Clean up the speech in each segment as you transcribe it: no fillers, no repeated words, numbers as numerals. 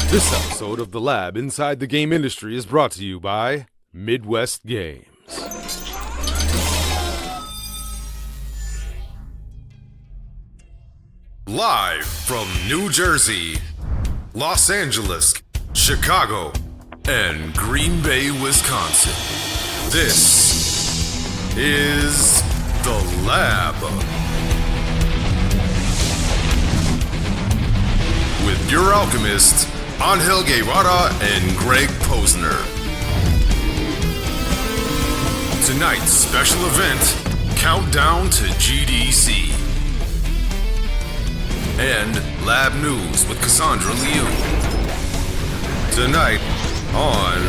This episode of The Lab Inside the Game Industry is brought to you by Midwest Games. Live from New Jersey, Los Angeles, Chicago, and Green Bay, Wisconsin. This is The Lab. With your alchemists, Angel Guevara and Greg Posner. Tonight's special event, Countdown to GDC. And Lab News with Cassandra Liu. Tonight on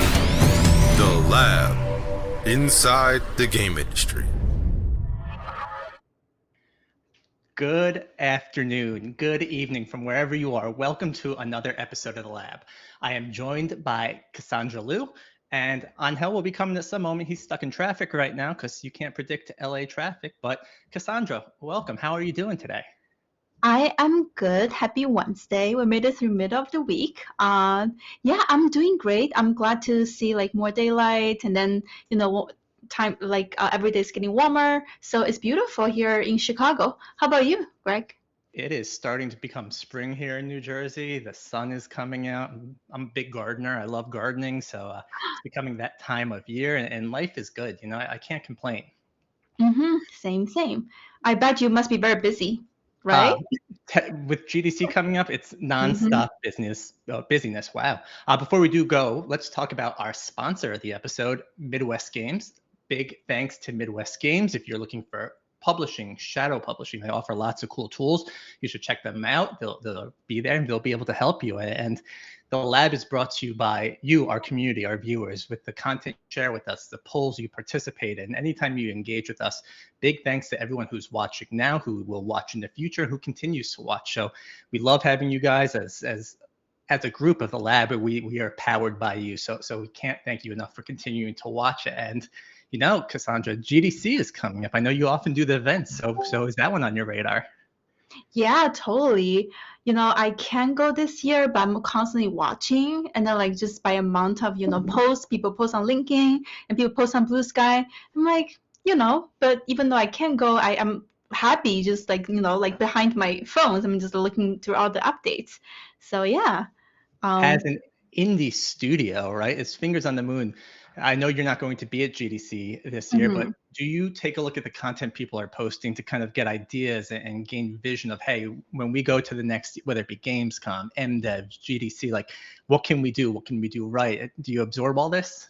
The Lab, Inside the Game Industry. Good afternoon, good evening from wherever you are. Welcome to another episode of The Lab. I am joined by Cassandra Liu, and Angel will be coming at some moment. He's stuck in traffic right now because you can't predict LA traffic. But Cassandra, welcome. How are you doing today? I am good. Happy Wednesday. We made it through middle of the week. Yeah, I'm doing great. I'm glad to see more daylight, and then time every day is getting warmer. So it's beautiful here in Chicago. How about you, Greg? It is starting to become spring here in New Jersey. The sun is coming out. I'm a big gardener. I love gardening, so it's becoming that time of year, and life is good. I can't complain. Same. I bet you must be very busy. Right? With GDC coming up, it's nonstop busyness. Wow. Before we do go, let's talk about our sponsor of the episode, Midwest Games. Big thanks to Midwest Games. If you're looking for publishing, shadow publishing, they offer lots of cool tools. You should check them out. They'll be there and they'll be able to help you. And the lab is brought to you by you, our community, our viewers, with the content you share with us, the polls you participate in, anytime you engage with us. Big thanks to everyone who's watching now, who will watch in the future, who continues to watch. So we love having you guys as a group of the lab. We are powered by you. So we can't thank you enough for continuing to watch. And Cassandra, GDC is coming up. I know you often do the events. So is that one on your radar? Yeah, totally. I can go this year, but I'm constantly watching, and then just by amount of posts, people post on LinkedIn and people post on Blue Sky. I'm but even though I can't go, I am happy just behind my phones. I'm just looking through all the updates. So yeah. As an indie studio, right? It's fingers on the moon. I know you're not going to be at GDC this year, but do you take a look at the content people are posting to kind of get ideas and gain vision of, hey, when we go to the next, whether it be Gamescom, MDev, GDC, what can we do? What can we do right? Do you absorb all this?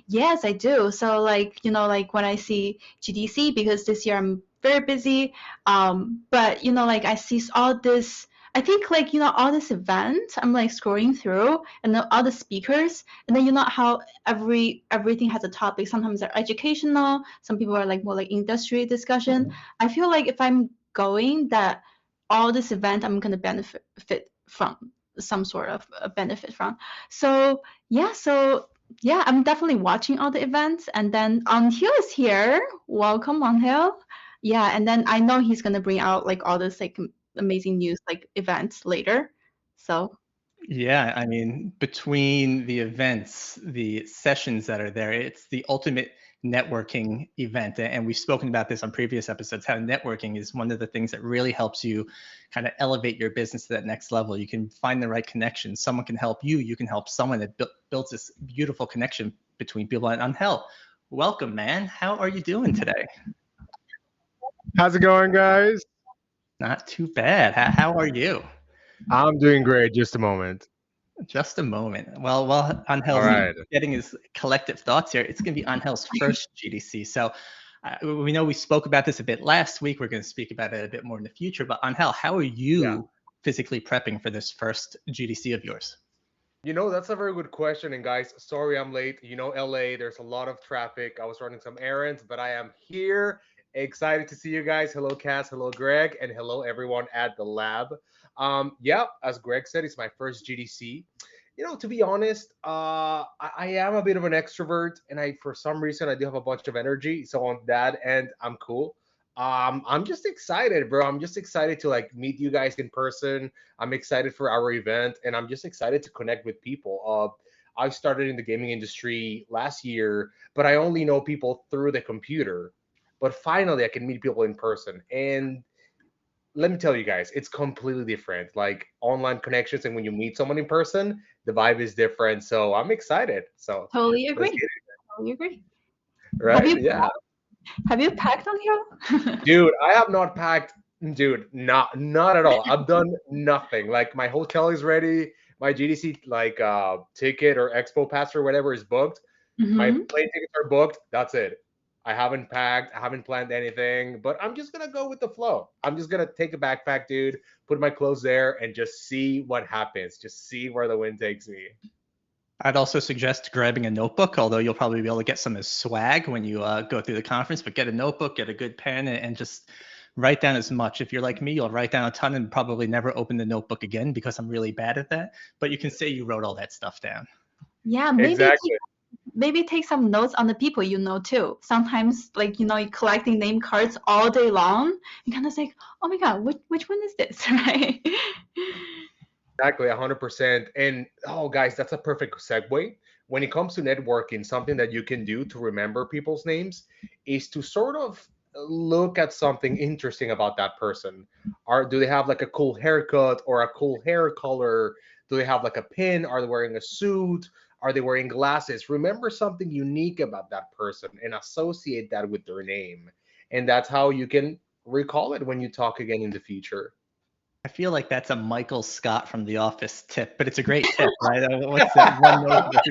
Yes, I do. So when I see GDC, because this year I'm very busy, but I see all this. I think all this event, I'm scrolling through and then all the speakers, and then how everything has a topic. Sometimes they're educational, some people are more industry discussion. I feel if I'm going, that all this event I'm gonna benefit from some sort of benefit from. So yeah, I'm definitely watching all the events, and then Angel is here. Welcome, Angel. Yeah, and then I know he's gonna bring out all this amazing news events later. So yeah, I mean, between the events, the sessions that are there, it's the ultimate networking event. And we've spoken about this on previous episodes, how networking is one of the things that really helps you kind of elevate your business to that next level. You can find the right connections. Someone can help you. You can help someone. That builds this beautiful connection between people. And Angel, welcome, man. How are you doing today? How's it going, guys? Not too bad. How are you? I'm doing great. Just a moment. Just a moment. Well, Angel's getting his collective thoughts here. It's going to be Angel's first GDC. So we know we spoke about this a bit last week. We're going to speak about it a bit more in the future. But Angel, how are you physically prepping for this first GDC of yours? That's a very good question. And guys, sorry I'm late. LA, there's a lot of traffic. I was running some errands, but I am here. Excited to see you guys. Hello, Cass. Hello, Greg. And hello, everyone at the lab. As Greg said, it's my first GDC. To be honest, I am a bit of an extrovert, and for some reason I do have a bunch of energy. So on that end, I'm cool. I'm just excited, bro. I'm just excited to like meet you guys in person. I'm excited for our event, and I'm just excited to connect with people. I started in the gaming industry last year, but I only know people through the computer. But finally, I can meet people in person, and let me tell you guys, it's completely different. Like online connections, and when you meet someone in person, the vibe is different. So I'm excited. So Totally let's agree. get Totally agree. it Have right. you Yeah. have you packed on here? Dude, I have not packed. Dude, not at all. I've done nothing. Like my hotel is ready. My GDC like ticket or expo pass or whatever is booked. My Hmm. plane tickets are booked. That's it. I haven't packed. I haven't planned anything. But I'm just gonna go with the flow. I'm just gonna take a backpack, dude. Put my clothes there and just see what happens. Just see where the wind takes me. I'd also suggest grabbing a notebook, although you'll probably be able to get some as swag when you go through the conference. But get a notebook, get a good pen, and just write down as much. If you're like me, you'll write down a ton and probably never open the notebook again because I'm really bad at that. But you can say you wrote all that stuff down. Yeah, Exactly. maybe take some notes on the people you know too. Sometimes, like you're collecting name cards all day long, you kind of like, oh my god, which one is this, right? Exactly, 100%. And oh, guys, that's a perfect segue. When it comes to networking, something that you can do to remember people's names is to sort of look at something interesting about that person. Do they have like a cool haircut or a cool hair color? Do they have like a pin? Are they wearing a suit? Are they wearing glasses? Remember something unique about that person and associate that with their name. And that's how you can recall it when you talk again in the future. I feel like that's a Michael Scott from The Office tip, but it's a great tip, right? What's that one note for the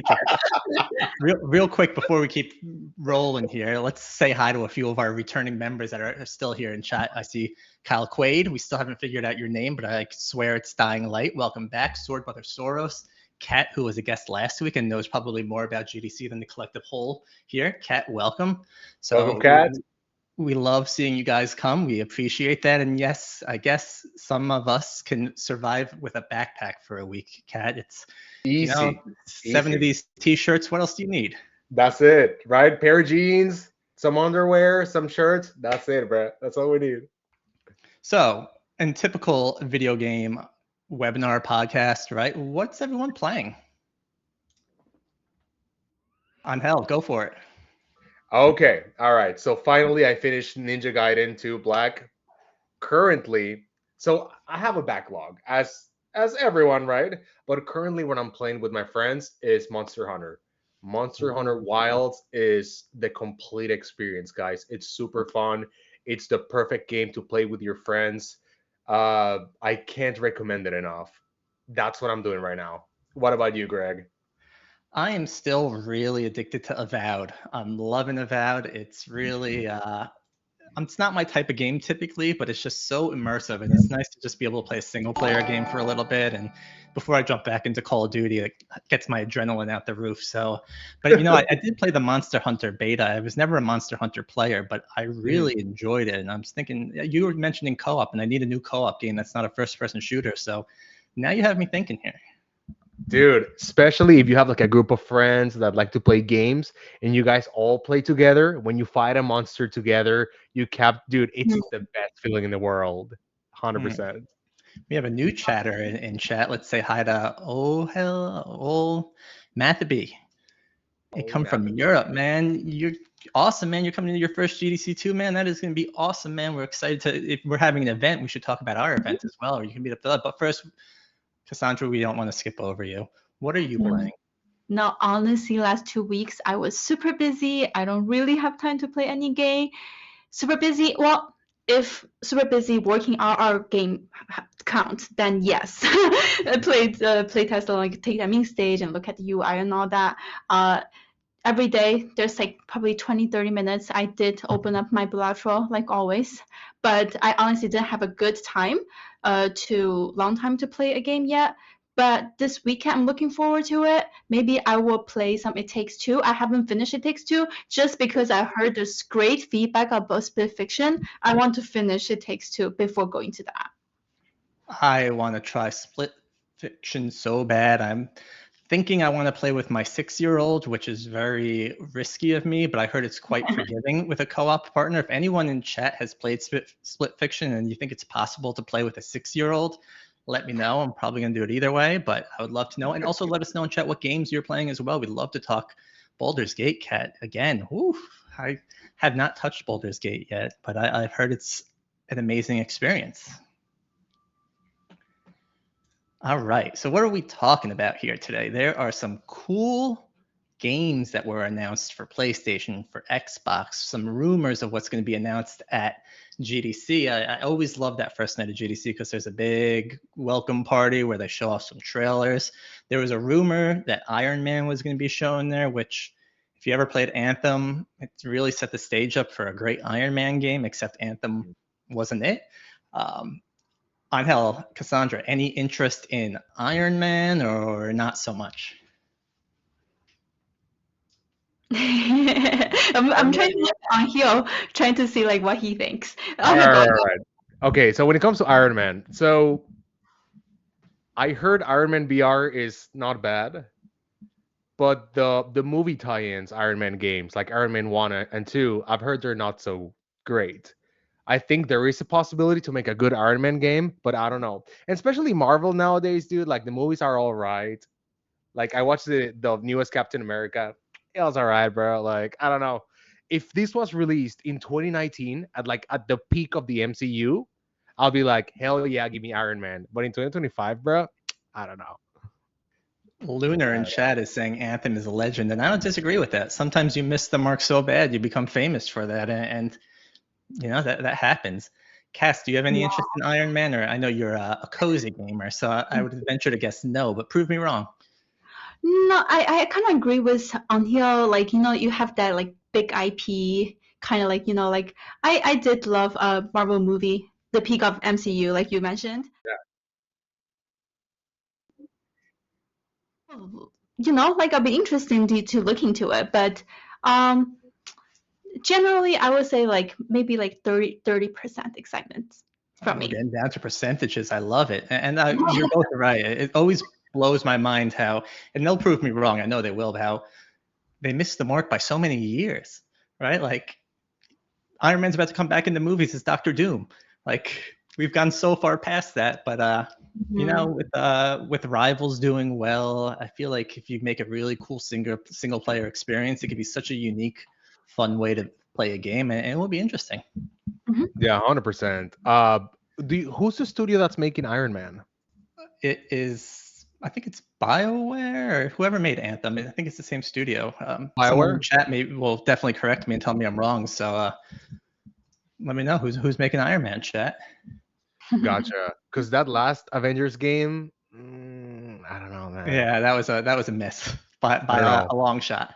future? Real quick before we keep rolling here, let's say hi to a few of our returning members that are still here in chat. I see Kyle Quaid. We still haven't figured out your name, but I swear it's Dying Light. Welcome back. Sword Brother Soros. Kat, who was a guest last week and knows probably more about GDC than the collective whole here. Kat, welcome. Welcome, So Kat. we love seeing you guys come. We appreciate that. And yes, I guess some of us can survive with a backpack for a week, Kat. It's, Easy. 7 of Easy. these t-shirts. What else do you need? That's it, right? Pair of jeans, some underwear, some shirts. That's it, bro. That's all we need. So, in typical video game webinar podcast, right? What's everyone playing? On hell, go for it. Okay. All right. So finally, I finished Ninja Gaiden 2 Black. Currently, so I have a backlog as everyone, right? But currently, what I'm playing with my friends is Monster Hunter. Monster Hunter Wilds is the complete experience, guys. It's super fun. It's the perfect game to play with your friends. I can't recommend it enough. That's what I'm doing right now. What about you, Greg? I am still really addicted to Avowed. I'm loving Avowed. It's really it's not my type of game typically, but it's just so immersive, and it's nice to just be able to play a single player game for a little bit. And before I jump back into Call of Duty, it gets my adrenaline out the roof. So, but I did play the Monster Hunter beta. I was never a Monster Hunter player, but I really enjoyed it. And I was thinking, you were mentioning co-op, and I need a new co-op game that's not a first-person shooter. So now you have me thinking here. Dude, especially if you have like a group of friends that like to play games and you guys all play together, when you fight a monster together, dude, it's the best feeling in the world. Hmm. 100%. We have a new chatter in chat. Let's say hi to Mathaby. You Oh, come from Matthew. Europe, man. You're awesome, man. You're coming to your first GDC too, man. That is going to be awesome, man. We're excited to. If we're having an event, we should talk about our event as well, or you can meet up for that. But first, Cassandra, we don't want to skip over you. What are you playing? No, honestly, last 2 weeks I was super busy. I don't really have time to play any game. Super busy. Well, if super busy working on our game count, then yes. I played playtest on like take the main stage and look at the UI and all that. Every day there's like probably 20-30 minutes. I did open up my bilateral like always, but I honestly didn't have a good time to long time to play a game yet. But this weekend I'm looking forward to it. Maybe I will play some It Takes Two. I haven't finished It Takes Two just because I heard there's great feedback about Split Fiction. I want to finish It Takes Two before going to that. I want to try Split Fiction so bad. I'm thinking I want to play with my 6-year-old, which is very risky of me, but I heard it's quite forgiving with a co-op partner. If anyone in chat has played Split Fiction and you think it's possible to play with a 6-year-old, let me know. I'm probably going to do it either way, but I would love to know. And also let us know in chat what games you're playing as well. We'd love to talk Baldur's Gate, Cat. Again, I have not touched Baldur's Gate yet, but I've heard it's an amazing experience. All right, so what are we talking about here today? There are some cool games that were announced for PlayStation, for Xbox, some rumors of what's going to be announced at GDC. I always love that first night of GDC because there's a big welcome party where they show off some trailers. There was a rumor that Iron Man was going to be shown there, which if you ever played Anthem, it really set the stage up for a great Iron Man game, except Anthem wasn't it. Angel, Cassandra, any interest in Iron Man or not so much? I'm trying to look on Hio, trying to see like what he thinks. All right. Okay, so when it comes to Iron Man, so I heard Iron Man BR is not bad, but the movie tie-ins Iron Man games like Iron Man 1 and 2, I've heard they're not so great. I think there is a possibility to make a good Iron Man game, but I don't know. And especially Marvel nowadays, dude, like the movies are all right. Like I watched the newest Captain America. It was all right, bro. Like I don't know. If this was released in 2019 at the peak of the MCU, I'll be like, hell yeah, give me Iron Man. But in 2025, bro, I don't know. Lunar in chat is saying Anthem is a legend, and I don't disagree with that. Sometimes you miss the mark so bad, you become famous for that, and you know that happens. Cass, do you have any interest in Iron Man? Or I know you're a cozy gamer, so I would venture to guess no, but prove me wrong. No, I kind of agree with Angel. Like, you have that like big IP kind of like, like I did love a Marvel movie, the peak of MCU, like you mentioned. Yeah. Like I'll be interested to look into it, but generally I would say like maybe like 30% excitement from me. Getting down to percentages, I love it, and you're both right. It always blows my mind how, and they'll prove me wrong. I know they will. How they missed the mark by so many years, right? Like Iron Man's about to come back in the movies as Doctor Doom. Like we've gone so far past that, but with Rivals doing well, I feel like if you make a really cool single player experience, it could be such a unique, fun way to play a game, and it will be interesting. Mm-hmm. Yeah, 100%. Who's the studio that's making Iron Man? It is, I think it's BioWare or whoever made Anthem. I think it's the same studio. BioWare? In chat will definitely correct me and tell me I'm wrong. So let me know who's making Iron Man, chat. Gotcha. Because that last Avengers game, I don't know, man. Yeah, that was a miss by a long shot.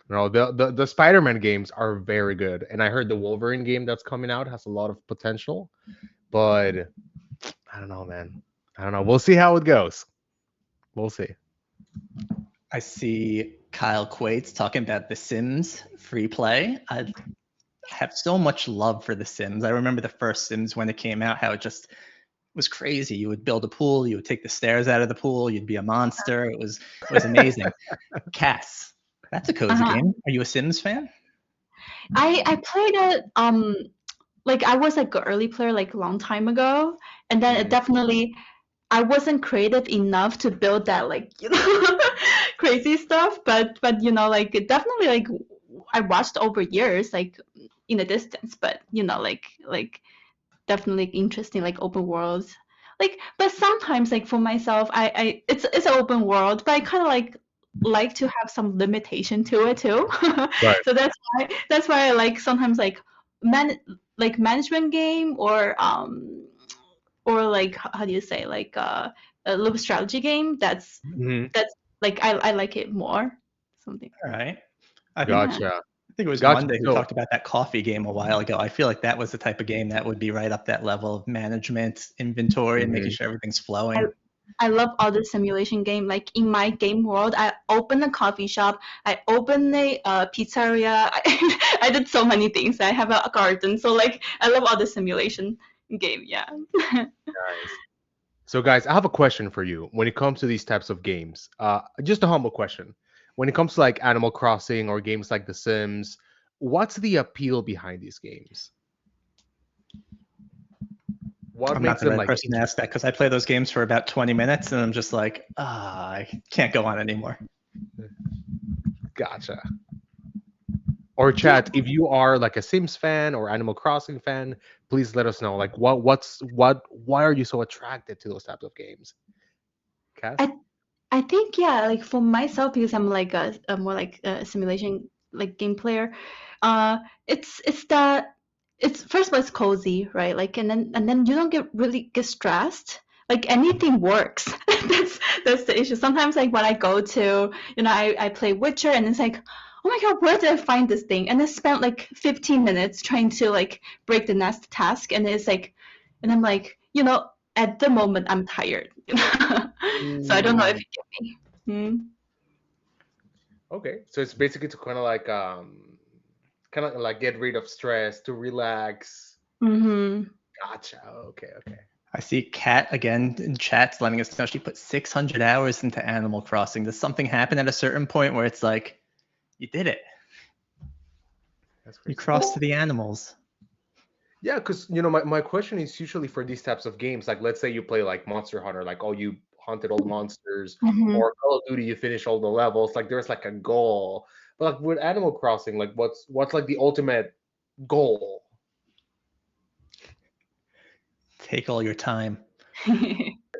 No, the Spider-Man games are very good, and I heard the Wolverine game that's coming out has a lot of potential, but I don't know, man. I don't know. We'll see how it goes. We'll see. I see Kyle Quates talking about The Sims free play. I have so much love for The Sims. I remember the first Sims when it came out, how it just was crazy. You would build a pool, you would take the stairs out of the pool, you'd be a monster. It was amazing. Cass, that's a cozy game. Are you a Sims fan? I played it like I was like an early player like a long time ago, and then it definitely I wasn't creative enough to build that like crazy stuff, but like it definitely like I watched over years like in the distance, but like definitely interesting like open worlds. Like but sometimes like for myself I it's an open world, but I kind of like to have some limitation to it too. Right. So that's why I like sometimes like management game or like how do you say like a little strategy game that's like I like it more something. All right. Gotcha. I think it was Monday who talked about that coffee game a while ago. I feel like that was the type of game that would be right up that level of management, inventory, and making sure everything's flowing. I love all the simulation game. Like in my game world, I open a coffee shop, I open a pizzeria. I did so many things. I have a garden. So like I love all the simulation game. Yeah. Nice. So, guys, I have a question for you when it comes to these types of games. Just a humble question. When it comes to like Animal Crossing or games like The Sims, what's the appeal behind these games? What I'm not makes the them right like person to ask that because I play those games for about 20 minutes and I'm just like, I can't go on anymore. Gotcha. Or chat, if you are like a Sims fan or Animal Crossing fan, please let us know. Like, why are you so attracted to those types of games? Cass? I think yeah, like for myself because I'm like a more like a simulation like game player. It's that it's first of all it's cozy, right? Like and then you don't really get stressed. Like anything works. That's the issue. Sometimes like when I go to I play Witcher and it's like, oh my god, where did I find this thing? And I spent like 15 minutes trying to like break the next task, and it's like, and I'm like, at the moment I'm tired. So I don't know if Mm, you get me. Hmm. okay, so it's basically to kind of like get rid of stress, to relax. Mm-hmm. Gotcha. Okay, okay. I see Kat again in chat letting us know she put 600 hours into Animal Crossing. Does something happen at a certain point where it's like, you did it? That's You crazy. crossed to the animals. Yeah, because my question is usually for these types of games, like let's say you play like Monster Hunter, like oh you hunted all the monsters, Mm-hmm. or Call of Duty, you finish all the levels, like there's like a goal. But like with Animal Crossing, like what's like the ultimate goal? Take all your time. Are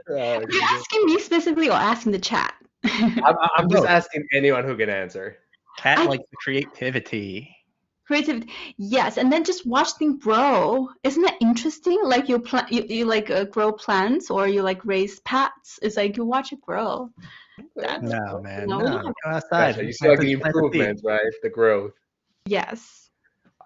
Uh, you asking me specifically or asking the chat? I'm just Both. asking anyone who can answer. Kat I likes the creativity. Creativity, yes, and then just watch them grow. Isn't that interesting? Like you like grow plants or you like raise pets. It's like you watch it grow. Okay, That's No, cool. man, no. Go gotcha. outside. You see like the Plant a seed. improvements, right? The growth. Yes.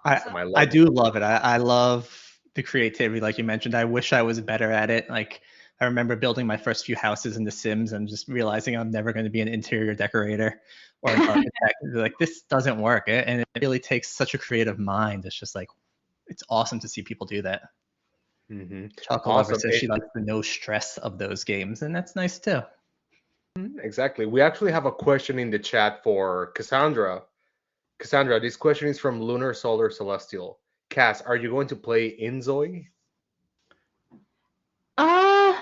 Awesome. I I love it. do love it. I love the creativity, like you mentioned. I wish I was better at it. Like I remember building my first few houses in The Sims and just realizing I'm never going to be an interior decorator or an architect. Like this doesn't work, and it really takes such a creative mind. It's just like it's awesome to see people do that. Hmm. Chocolate Lover Awesome. says she likes the no stress of those games, and that's nice too. Exactly. We actually have a question in the chat for Cassandra. Cassandra, this question is from Lunar Solar Celestial. Cass, are you going to play Inzoi? Uh,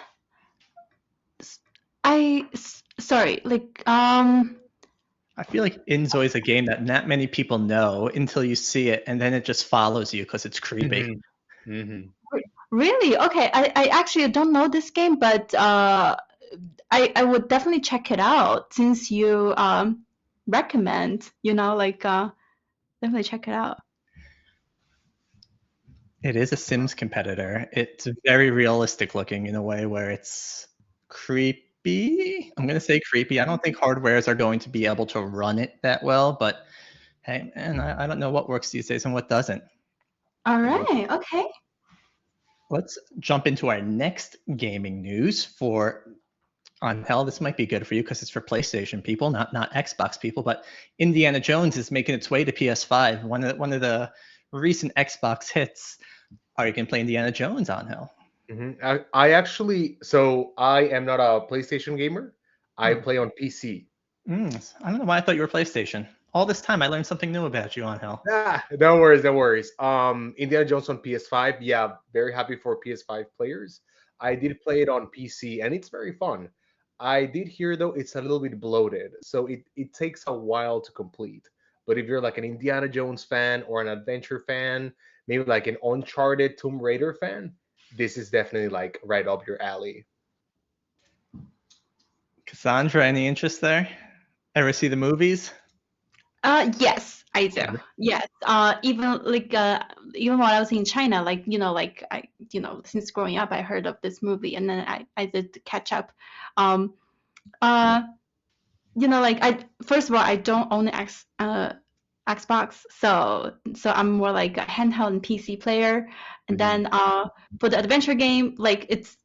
sorry, like I feel like Inzoi is a game that not many people know until you see it, and then it just follows you because it's creepy. Hmm. really? Okay, I actually don't know this game, but I would definitely check it out since you recommend, definitely check it out. It is a Sims competitor. It's very realistic looking in a way where it's creepy. I'm going to say creepy. I don't think hardwares are going to be able to run it that well, but hey, man, I don't know what works these days and what doesn't. All right, okay. Let's jump into our next gaming news for on hell. This might be good for you because it's for PlayStation people, not Xbox people. But Indiana Jones is making its way to PS5. One of the recent Xbox hits. Are you can play Indiana Jones on hell? I actually, so I am not a PlayStation gamer. I Hmm. play on PC. I don't know why I thought you were PlayStation. All this time, I learned something new about you on hell. Ah, no worries, no worries. Indiana Jones on PS5. Yeah, very happy for PS5 players. I did play it on PC and it's very fun. I did hear though it's a little bit bloated, so it takes a while to complete. But if you're like an Indiana Jones fan or an adventure fan, maybe like an Uncharted Tomb Raider fan, this is definitely like right up your alley. Cassandra, any interest there? Ever see the movies? Yes, I do. Yes. Even while I was in China, since growing up, I heard of this movie, and then I did catch up. Um, uh, I first of all, I don't own an Xbox, so I'm more like a handheld and PC player. And Mhm. then for the adventure game, like it's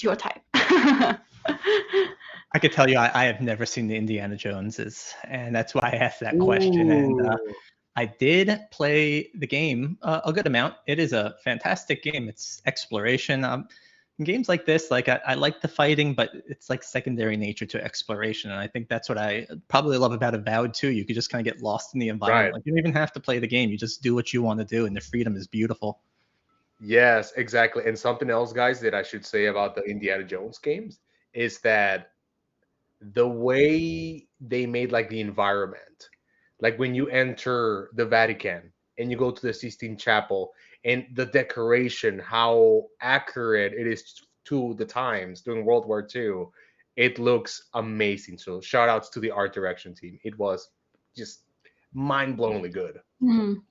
your type. I could tell you I have never seen the Indiana Joneses, and that's why I asked that question. And Ooh. I did play the game a good amount. It is a fantastic game. It's exploration. games like this, like I like the fighting, but it's like secondary nature to exploration. And I think that's what I probably love about Avowed too. You could just kind of get lost in the environment. Right. Like you don't even have to play the game. You just do what you want to do, and the freedom is beautiful. Yes, exactly. And something else, guys, that I should say about the Indiana Jones games is that the way they made like the environment, like when you enter the Vatican and you go to the Sistine Chapel and the decoration, how accurate it is to the times during World War II, it looks amazing. So shout outs to the art direction team. It was just mind-blowingly good. Mhm.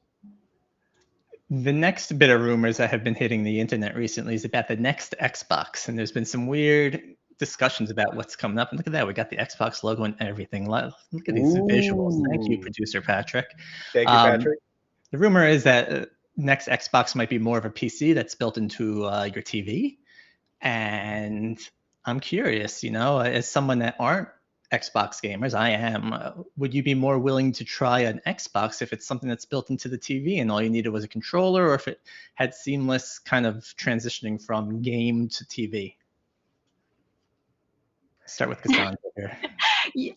The next bit of rumors that have been hitting the internet recently is about the next Xbox, and there's been some weird discussions about what's coming up. And look at that, we got the Xbox logo and everything. Look at these visuals. Thank you, Ooh. producer Patrick. Thank you, Patrick. The rumor is that next Xbox might be more of a PC that's built into your TV. And I'm curious, as someone that aren't Xbox gamers, I am. Would you be more willing to try an Xbox if it's something that's built into the TV and all you needed was a controller, or if it had seamless kind of transitioning from game to TV? Start with Cassandra here.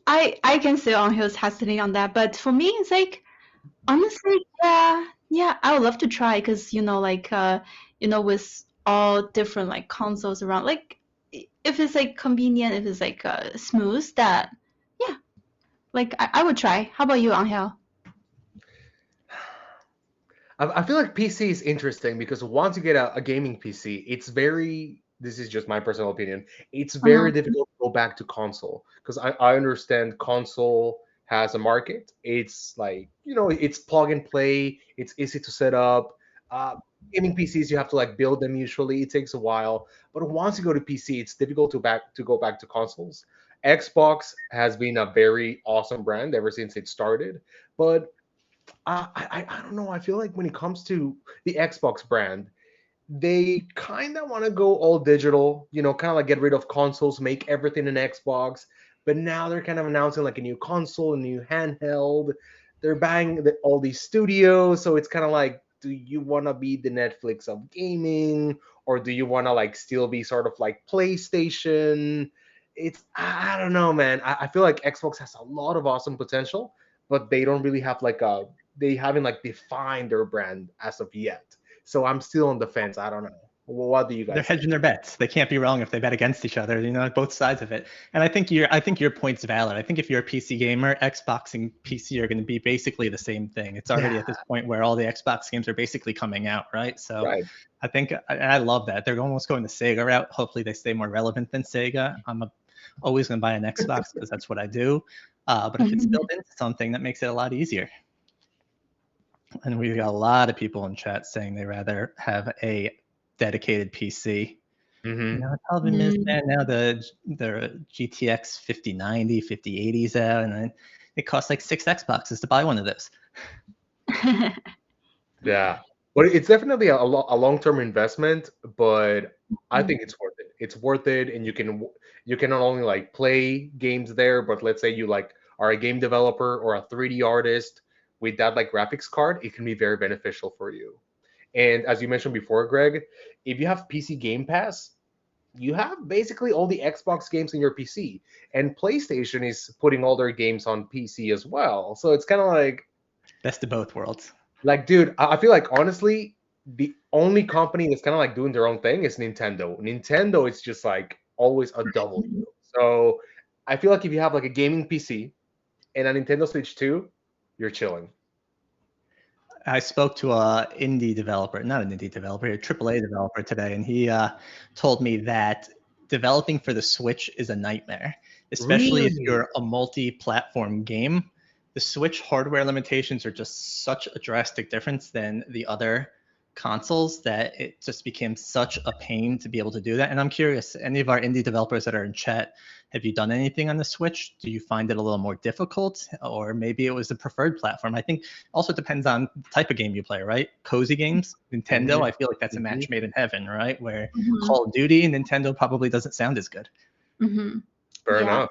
I can see Angel's hesitating on that, but for me, it's like honestly, yeah, I would love to try because with all different like consoles around, like if it's like convenient, if it's like smooth, that yeah, like I would try. How about you, Angel? I feel like PC is interesting because once you get a gaming PC, it's very, this is just my personal opinion, it's very difficult to go back to console because I understand console has a market. It's like, it's plug and play, it's easy to set up. Gaming PCs, you have to like build them usually. It takes a while. But once you go to PC, it's difficult to go back to consoles. Xbox has been a very awesome brand ever since it started. But I don't know. I feel like when it comes to the Xbox brand, they kind of want to go all digital, kind of like get rid of consoles, make everything an Xbox. But now they're kind of announcing like a new console, a new handheld. They're buying all these studios. So it's kind of like, do you want to be the Netflix of gaming? Or do you want to like still be sort of like PlayStation? I don't know, man. I feel like Xbox has a lot of awesome potential, but they don't really have they haven't like defined their brand as of yet. So I'm still on the fence. I don't know. What do you guys They're hedging their bets. They can't be wrong if they bet against each other, both sides of it. And I think your point's valid. I think if you're a PC gamer, Xbox and PC are going to be basically the same thing. It's already at this point where all the Xbox games are basically coming out, right? So Right. I think I love that. They're almost going the Sega route. Hopefully they stay more relevant than Sega. I'm always going to buy an Xbox because that's what I do. But if it's built into something, that makes it a lot easier. And we've got a lot of people in chat saying they rather have a dedicated PC. Mm-hmm. It's all been missed, man. Now the GTX 5090, 5080's out, and it costs like 6 Xboxes to buy one of those. Yeah, but it's definitely a long-term investment, but I think it's worth it. It's worth it, and you can not only like play games there, but let's say you like are a game developer or a 3D artist with that like graphics card, it can be very beneficial for you. And as you mentioned before, Greg, if you have PC Game Pass, you have basically all the Xbox games in your PC, and PlayStation is putting all their games on PC as well. So it's kind of like best of both worlds. Like, dude, I feel like honestly, the only company that's kind of like doing their own thing is Nintendo. Nintendo is just like always a W. So I feel like if you have like a gaming PC and a Nintendo Switch 2, you're chilling. I spoke to a indie developer, not an indie developer, a AAA developer today, and he told me that developing for the Switch is a nightmare, especially if you're a multi-platform game. The Switch hardware limitations are just such a drastic difference than the other consoles that it just became such a pain to be able to do that. And I'm curious, any of our indie developers that are in chat, have you done anything on the Switch? Do you find it a little more difficult, or maybe it was the preferred platform? I think also depends on the type of game you play, right? Cozy games, Nintendo, I feel like that's a match made in heaven, right? Where Call of Duty, Nintendo probably doesn't sound as good. Fair enough.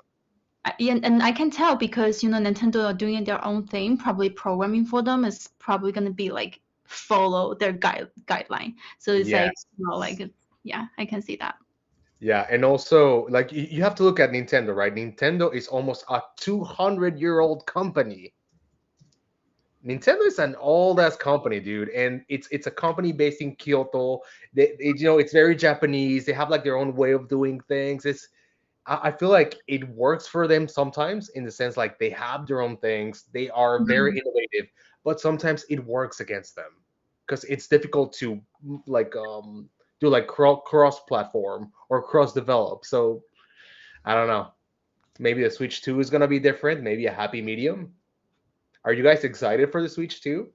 And I can tell because Nintendo are doing their own thing. Probably programming for them is probably going to be follow their guideline. So it's I can see that. Yeah, and also like you have to look at Nintendo, right? Nintendo is almost a 200-year-old company. Nintendo is an old ass company, dude, and it's a company based in Kyoto. It's very Japanese. They have like their own way of doing things. I feel like it works for them sometimes in the sense like they have their own things. They are very Mhm. innovative, but sometimes it works against them because it's difficult to like do like cross platform or cross develop. So I don't know. Maybe the Switch 2 is gonna be different. Maybe a happy medium. Are you guys excited for the Switch 2?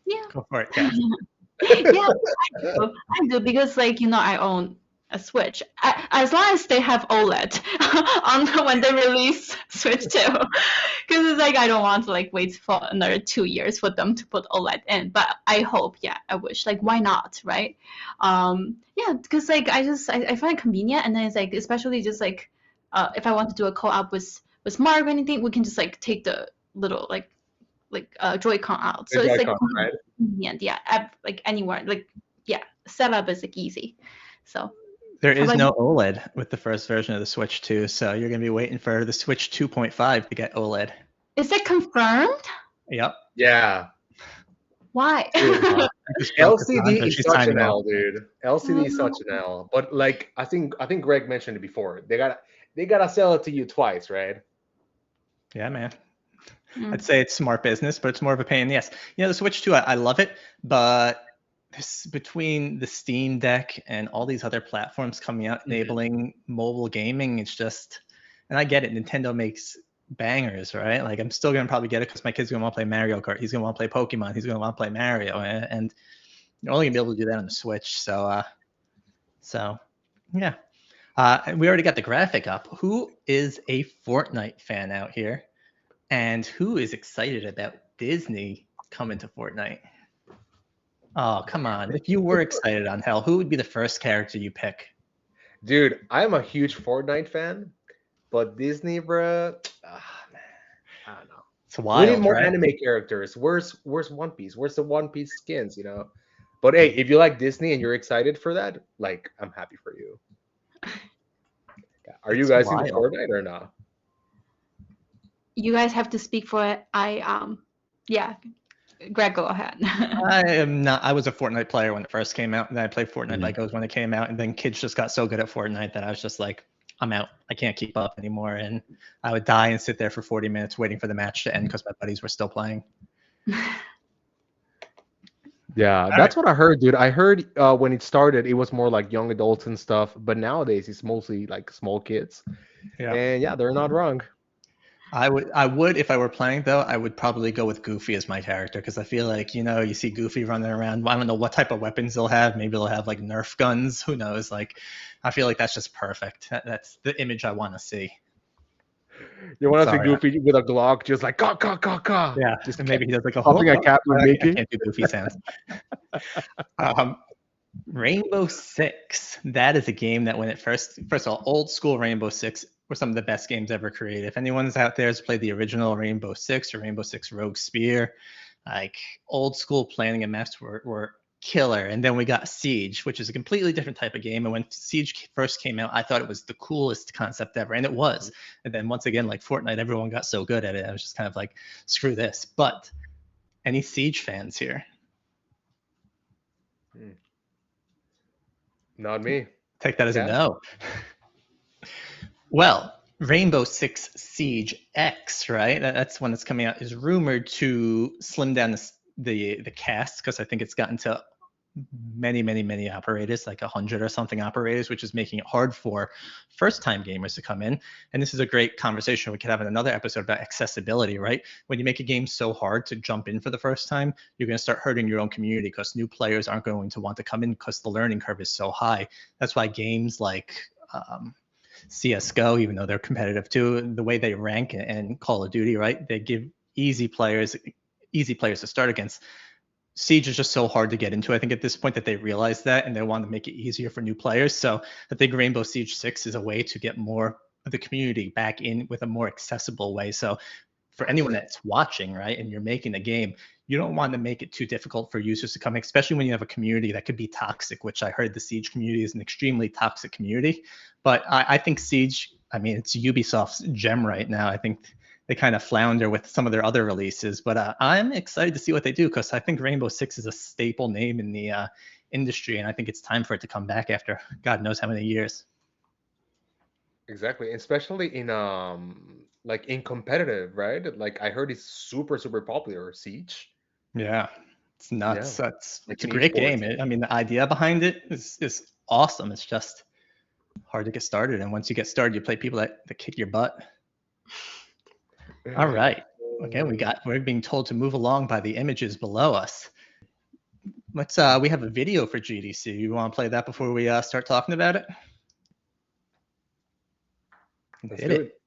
Yeah. Go for it, Cass. Yeah, I do because like I own a Switch. As long as they have OLED on when they release Switch 2, because it's like I don't want to like wait for another 2 years for them to put OLED in. But I hope, yeah, I wish. Like, why not, right? Yeah, because like I find it convenient, and then it's like especially just like if I want to do a co-op with Mark or anything, we can just like take the little Joy-Con out. The So it's like Joy-Con, right? convenient, yeah. Like anywhere, like yeah, setup is like easy. So There how is about no you? OLED with the first version of the Switch 2, so you're gonna be waiting for the Switch 2.5 to get OLED. Is that confirmed? Yep. Yeah, Why? dude. I just spoke to LCD Sandra. is She's such an signing off. L, dude. LCD is such Oh, an L. But like I think Greg mentioned it before. They gotta sell it to you twice, right? Yeah, man. I'd mm, say it's smart business, but it's more of a pain in the ass. The Switch 2, I love it, but between the Steam Deck and all these other platforms coming out Mhm. enabling mobile gaming, it's just, and I get it, Nintendo makes bangers, right? Like I'm still gonna probably get it because my kid's gonna want to play Mario Kart, he's gonna want to play Pokemon, he's gonna want to play Mario, and you're only gonna be able to do that on the Switch. So yeah. We already got the graphic up. Who is a Fortnite fan out here? And who is excited about Disney coming to Fortnite? Oh, come on. If you were excited on Hell, who would be the first character you pick? Dude, I'm a huge Fortnite fan, but Disney, bruh, man, I don't know. It's We need wild, more right? anime characters. Where's One Piece? Where's the One Piece skins? But hey, if you like Disney and you're excited for that, like I'm happy for you. Yeah. Are you It's guys into wild. Fortnite or not? you guys have to speak for it. Yeah, Greg, go ahead. I am not. I was a Fortnite player when it first came out, and then I played Fortnite Mhm. Legos when it came out, and then kids just got so good at Fortnite that I was just like, I'm out. I can't keep up anymore, and I would die and sit there for 40 minutes waiting for the match to end because my buddies were still playing. Yeah, All right. that's what I heard, dude. I heard when it started, it was more like young adults and stuff, but nowadays it's mostly like small kids. Yeah. And yeah, they're not wrong. I would if I were playing though, I would probably go with Goofy as my character because I feel like, you see Goofy running around. I don't know what type of weapons they'll have. Maybe they'll have like Nerf guns. Who knows? Like, I feel like that's just perfect. That's the image I want to see. You want to see Sorry. Goofy with a Glock, just like ka ka ka ka, Yeah, just and maybe he does like a popping a cat with I Mickey. can't do Goofy sounds. Um, Rainbow Six. That is a game that when it first of all, old school Rainbow Six were some of the best games ever created. If anyone's out there has played the original Rainbow Six or Rainbow Six Rogue Spear, like old school planning and maps were killer. And then we got Siege, which is a completely different type of game. And when Siege first came out, I thought it was the coolest concept ever, and it was. And then once again, like Fortnite, everyone got so good at it. I was just kind of like, screw this. But any Siege fans here? Hmm, not me. Take that as a Cass? no. Well, Rainbow Six Siege X, right? That's one that's coming out. Is rumored to slim down the cast because I think it's gotten to many, many, many operators, like 100 or something operators, which is making it hard for first-time gamers to come in. And this is a great conversation we could have in another episode about accessibility, right? When you make a game so hard to jump in for the first time, you're going to start hurting your own community because new players aren't going to want to come in because the learning curve is so high. That's why games like CS:GO, even though they're competitive too, the way they rank and Call of Duty, right? They give easy players to start against. Siege is just so hard to get into. I think at this point that they realize that and they want to make it easier for new players. So I think Rainbow Siege 6 is a way to get more of the community back in with a more accessible way. So for anyone that's watching, right, and you're making a game, you don't want to make it too difficult for users to come, especially when you have a community that could be toxic, which I heard the Siege community is an extremely toxic community. But I think Siege, I mean, it's Ubisoft's gem right now. I think they kind of flounder with some of their other releases, but I'm excited to see what they do because I think Rainbow Six is a staple name in the industry, and I think it's time for it to come back after God knows how many years. Exactly, especially in like in competitive, right? Like I heard it's super popular, Siege. Yeah, it's Yeah, nuts. like It's a in great esports. game. I mean, the idea behind it is awesome. It's just hard to get started, and once you get started, you play people that kick your butt. All right. Okay, we're being told to move along by the images below us. We have a video for GDC. You want to play that before we start talking about it? Let's Hit do it. it.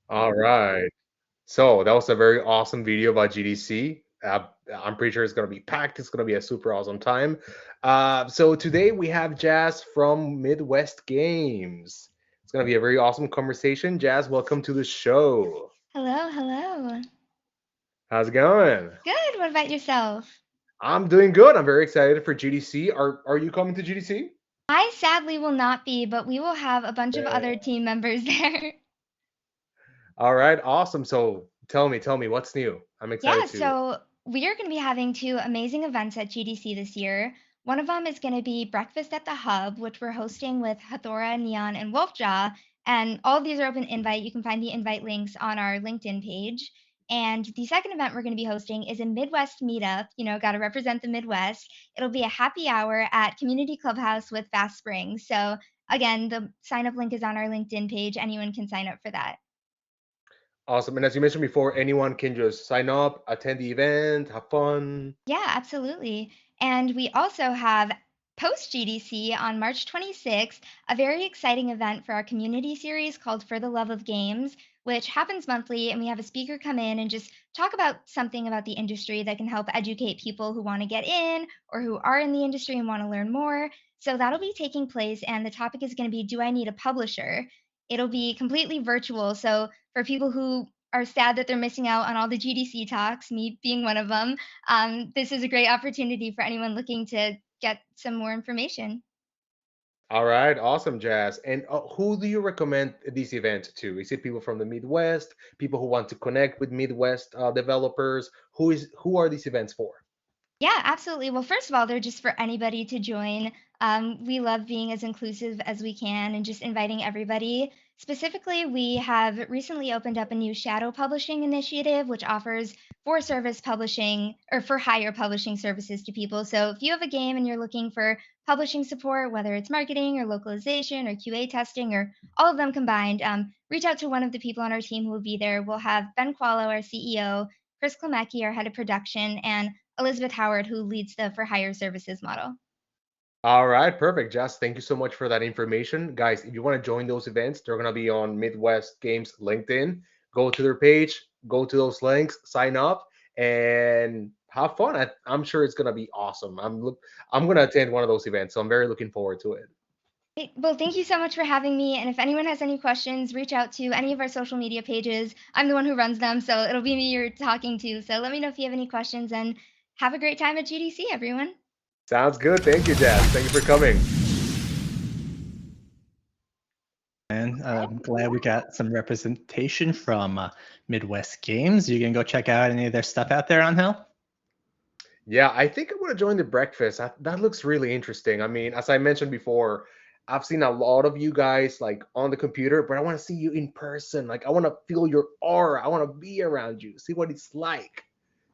All right. So that was a very awesome video about GDC. I'm pretty sure it's gonna be packed. It's gonna be a super awesome time. So today we have Jazz from Midwest Games. It's gonna be a very awesome conversation. Jazz, welcome to the show. Hello, hello. How's it going? Good. What about yourself? I'm doing good. I'm very excited for GDC. Are you coming to GDC? I sadly will not be, but we will have a bunch of Yeah. other team members there. All right, awesome. So tell me what's new. I'm Yeah, excited to. so we are going to be having two amazing events at GDC this year. One of them is going to be Breakfast at the Hub, which we're hosting with Hathora, Neon, and Wolfjaw. And all of these are open invite. You can find the invite links on our LinkedIn page. And the second event we're going to be hosting is a Midwest meetup. Got to represent the Midwest. It'll be a happy hour at Community Clubhouse with Fast Springs. So, again, the sign up link is on our LinkedIn page. Anyone can sign up for that. Awesome. And as you mentioned before, anyone can just sign up, attend the event, have fun. Yeah, absolutely. And we also have post GDC on March 26th, a very exciting event for our community series called For the Love of Games, which happens monthly. And we have a speaker come in and just talk about something about the industry that can help educate people who want to get in or who are in the industry and want to learn more. So that'll be taking place. And the topic is going to be, Do I Need a Publisher? It'll be completely virtual. So for people who are sad that they're missing out on all the GDC talks, me being one of them, this is a great opportunity for anyone looking to get some more information. All right, awesome, Jazz. And who do you recommend this event to? Is it people from the Midwest, people who want to connect with Midwest developers? Who are these events for? Yeah, absolutely. Well, first of all, they're just for anybody to join. We love being as inclusive as we can and just inviting everybody. Specifically, we have recently opened up a new shadow publishing initiative, which offers for service publishing or for hire publishing services to people. So if you have a game and you're looking for publishing support, whether it's marketing or localization or QA testing or all of them combined, reach out to one of the people on our team who will be there. We'll have Ben Qualo, our CEO, Chris Klemecki, our head of production, and Elizabeth Howard, who leads the for hire services model. All right, perfect, Jazz. Thank you so much for that information. Guys, if you want to join those events, they're going to be on Midwest Games LinkedIn. Go to their page, go to those links, sign up, and have fun. I'm sure it's going to be awesome. I'm going to attend one of those events, so I'm very looking forward to it. Great. Well, thank you so much for having me. And if anyone has any questions, reach out to any of our social media pages. I'm the one who runs them, so it'll be me you're talking to. So let me know if you have any questions and have a great time at GDC, everyone. Sounds good. Thank you, Jazz. Thank you for coming. And I'm glad we got some representation from Midwest Games. You can go check out any of their stuff out there on Hill. Yeah, I think I'm gonna join the breakfast. That looks really interesting. I mean, as I mentioned before, I've seen a lot of you guys like on the computer, but I want to see you in person. Like, I want to feel your aura. I want to be around you, see what it's like.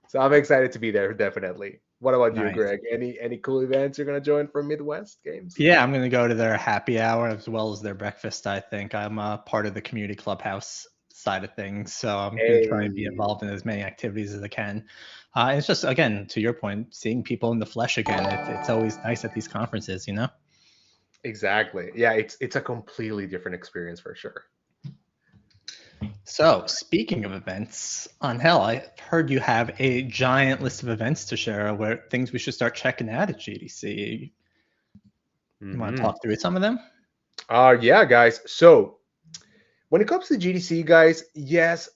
So I'm excited to be there, definitely. What about you, Nice. Greg? Any cool events you're gonna join from Midwest Games? Yeah, I'm going to go to their happy hour as well as their breakfast, I think. I'm part of the community clubhouse side of things, so I'm going to try and be Hey, involved in as many activities as I can. And it's just, again, to your point, seeing people in the flesh again. It's always nice at these conferences, you know? exactly. Yeah, it's a completely different experience for sure. So, speaking of events, Angel, I heard you have a giant list of events to share where things we should start checking out at GDC. You want to Mhm. talk through some of them? Yeah, guys. So when it comes to GDC, guys, yes,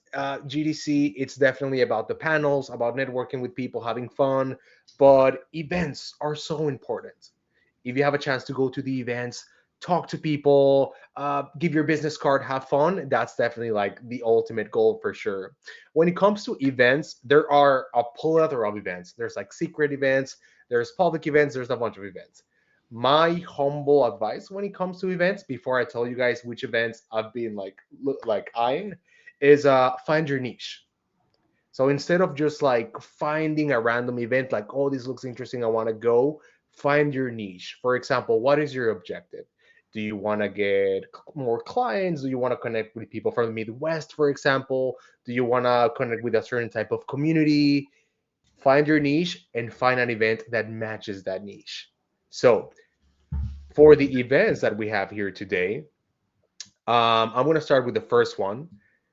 GDC, it's definitely about the panels, about networking with people, having fun, but events are so important. If you have a chance to go to the events, talk to people, give your business card, have fun, that's definitely like the ultimate goal for sure. When it comes to events, there are a plethora of events. There's like secret events, there's public events, there's a bunch of events. My humble advice when it comes to events, before I tell you guys which events I've been like eyeing, is find your niche. So instead of just like finding a random event like, oh, this looks interesting, I want to go, find your niche. For example, what is your objective? Do you want to get more clients? Do you want to connect with people from the Midwest, for example? Do you want to connect with a certain type of community? Find your niche and find an event that matches that niche. So for the events that we have here today, I'm going to start with the first one.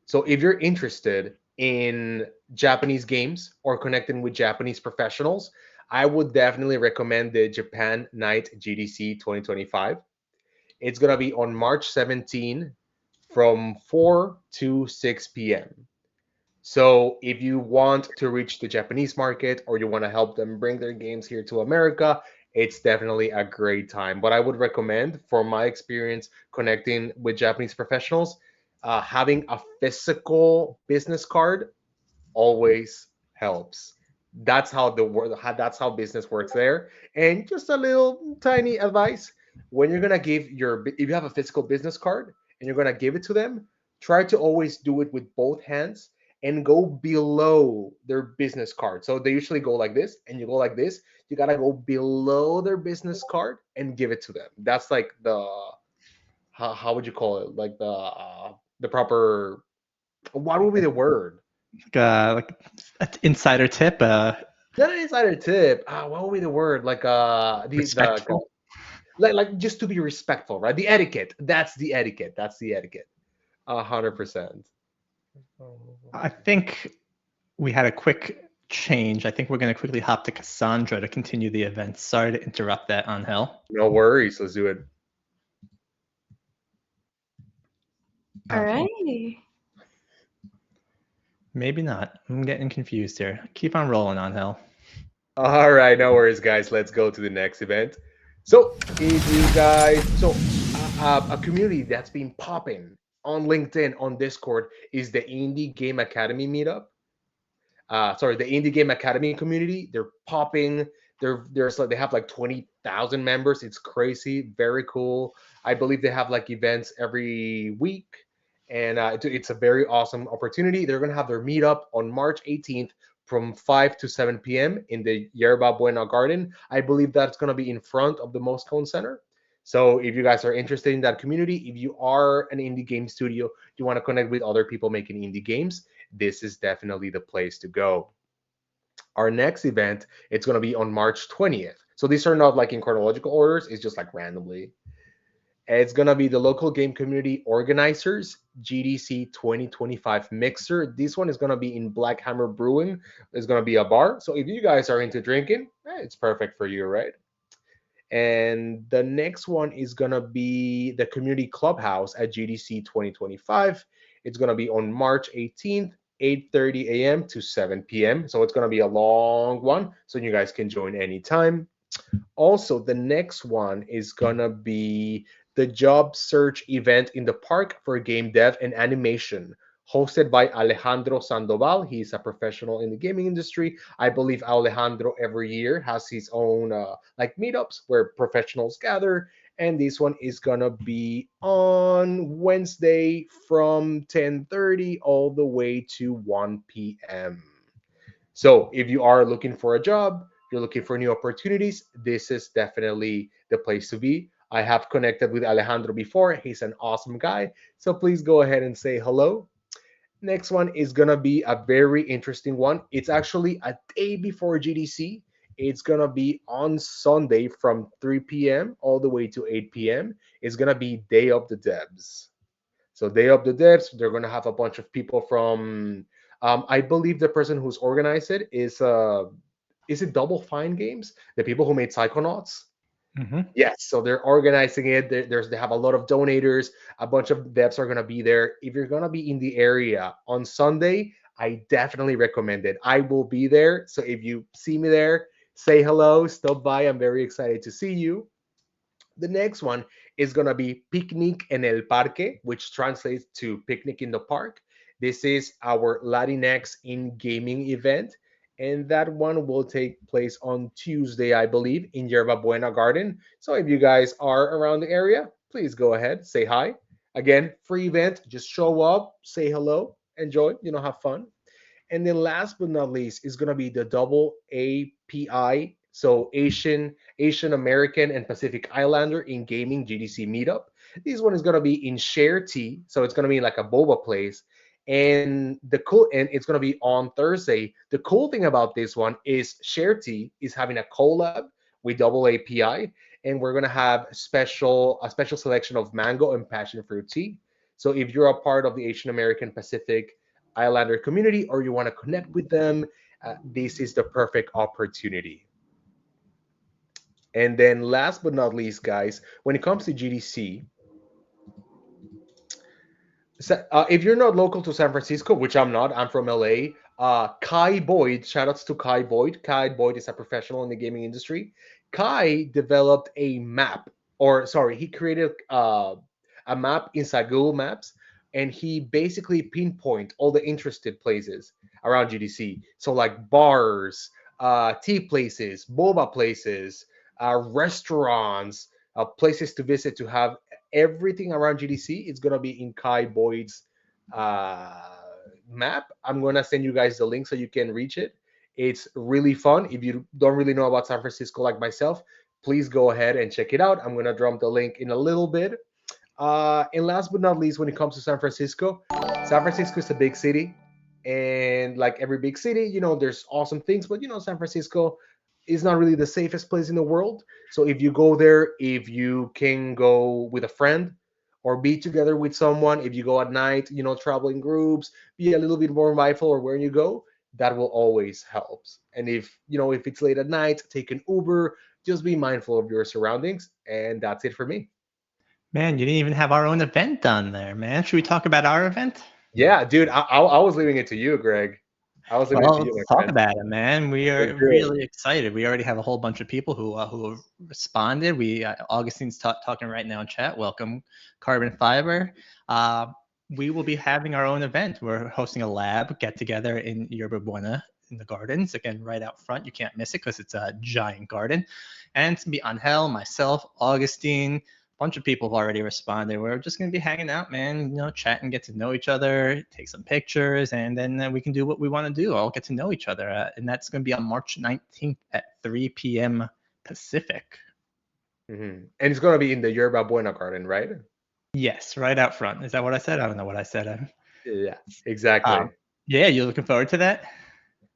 So, if you're interested in Japanese games or connecting with Japanese professionals, I would definitely recommend the Japan Night GDC 2025. It's going to be on March 17 from 4 to 6 p.m. So, if you want to reach the Japanese market or you want to help them bring their games here to America, it's definitely a great time. But I would recommend, from my experience connecting with Japanese professionals, having a physical business card always helps. That's how that's how business works there. And just a little tiny advice: when you're gonna give if you have a physical business card and you're gonna give it to them, try to always do it with both hands and go below their business card. So they usually go like this, and you go like this. You gotta go below their business card and give it to them. That's like how would you call it? Like the proper. What would be the word? Like an insider tip, Not an insider tip. What would be the word? Like respectful. like just to be respectful, right? The etiquette. That's the etiquette. That's the etiquette. 100%. I think we had a quick change. I think we're going to quickly hop to Cassandra to continue the event. Sorry to interrupt that, Angel. No worries. Let's do it. All Okay. right. Maybe not. I'm getting confused here. Keep on rolling, Angel. All right, no worries, guys. Let's go to the next event. So, if you guys, a community that's been popping on LinkedIn, on Discord, is the Indie Game Academy meetup. Sorry, the Indie Game Academy community. They're popping. They have like 20,000 members. It's crazy, very cool. I believe they have like events every week, and it's a very awesome opportunity. They're gonna have their meetup on March 18th from 5 to 7 p.m. in the Yerba Buena Garden. I believe that's gonna be in front of the Moscone Center. So if you guys are interested in that community, if you are an indie game studio, you want to connect with other people making indie games, this is definitely the place to go. Our next event, it's going to be on March 20th. So these are not like in chronological orders, it's just like randomly. It's going to be the local game community organizers GDC 2025 mixer. This one is going to be in Black Hammer Brewing. It's going to be a bar. So if you guys are into drinking, it's perfect for you, right? And the next one is going to be the community clubhouse at GDC 2025. It's going to be on March 18th, 8:30 a.m. to 7 p.m. So it's going to be a long one, so you guys can join anytime. Also, the next one is gonna be the job search event in the park for game dev and animation, hosted by Alejandro Sandoval. He's a professional in the gaming industry. I believe Alejandro every year has his own like meetups where professionals gather, and this one is gonna be on Wednesday from 10:30 all the way to 1 p.m. So if you are looking for a job, you're looking for new opportunities, this is definitely the place to be. I have connected with Alejandro before. He's an awesome guy. So please go ahead and say hello. Next one is going to be a very interesting one. It's actually a day before GDC. It's going to be on Sunday from 3 p.m. all the way to 8 p.m. It's going to be Day of the Devs. So Day of the Devs, they're going to have a bunch of people from, I believe the person who's organized it is it Double Fine Games? The people who made Psychonauts? Hmm. Yes, so they're organizing it. They have a lot of donators. A bunch of devs are gonna be there. If you're gonna be in the area on Sunday, I definitely recommend it. I will be there. So if you see me there, say hello, stop by. I'm very excited to see you. The next one is going to be Picnic en el Parque, which translates to Picnic in the Park. This is our Latinx in gaming event, and that one will take place on Tuesday, I believe, in Yerba Buena Garden. So if you guys are around the area, please go ahead, say hi. Again, free event, just show up, say hello, enjoy, have fun. And then last but not least is going to be the double API, so Asian American and Pacific Islander in gaming GDC meetup. This one is going to be in Share Tea, so it's going to be like a boba place. And it's going to be on Thursday. The cool thing about this one is Share Tea is having a collab with double API, and we're going to have a special selection of mango and passion fruit tea. So if you're a part of the Asian American Pacific Islander community or you want to connect with them, this is the perfect opportunity. And then last but not least, guys, when it comes to GDC, if you're not local to San Francisco, which I'm not, I'm from LA. Kai Boyd, shout outs to Kai Boyd. Kai Boyd is a professional in the gaming industry. Kai developed a map, or sorry, he created a map inside Google Maps, and he basically pinpoint all the interested places around GDC. So like bars, tea places, boba places, restaurants, places to visit to have everything around GDC is gonna be in Kai Boyd's uh, map. I'm gonna send you guys the link so you can reach it. It's really fun. If you don't really know about San Francisco like myself, please go ahead and check it out. I'm gonna drop the link in a little bit. And last but not least, when it comes to San Francisco is a big city, and like every big city, there's awesome things, but San Francisco is not really the safest place in the world. So if you go there, if you can go with a friend or be together with someone, if you go at night, travel in groups, be a little bit more mindful of where you go. That will always help. And if it's late at night, take an Uber. Just be mindful of your surroundings, and that's it for me. Man, you didn't even have our own event done there, man. Should we talk about our event? Yeah, dude, I was leaving it to you, Greg. I was leaving it Well, to you, my let's talk friend. about it, man. We Let's are do it. really excited. We already have a whole bunch of people who have responded. Augustine's talking right now in chat. Welcome, Carbon Fiber. Uh, we will be having our own event. We're hosting a lab get together in Yerba Buena in the gardens. Again, right out front. You can't miss it because it's a giant garden. And it's gonna be Angel, myself, Augustine. Bunch of people have already responded. We're just gonna be hanging out, man. Chat and get to know each other, take some pictures, and then we can do what we want to do. All get to know each other, and that's gonna be on March 19th at 3 p.m. Pacific. And it's gonna be in the Yerba Buena Garden, right? Yes, right out front. Is that what I said? I don't know what I said. Yeah, exactly. Um, yeah, you're looking forward to that?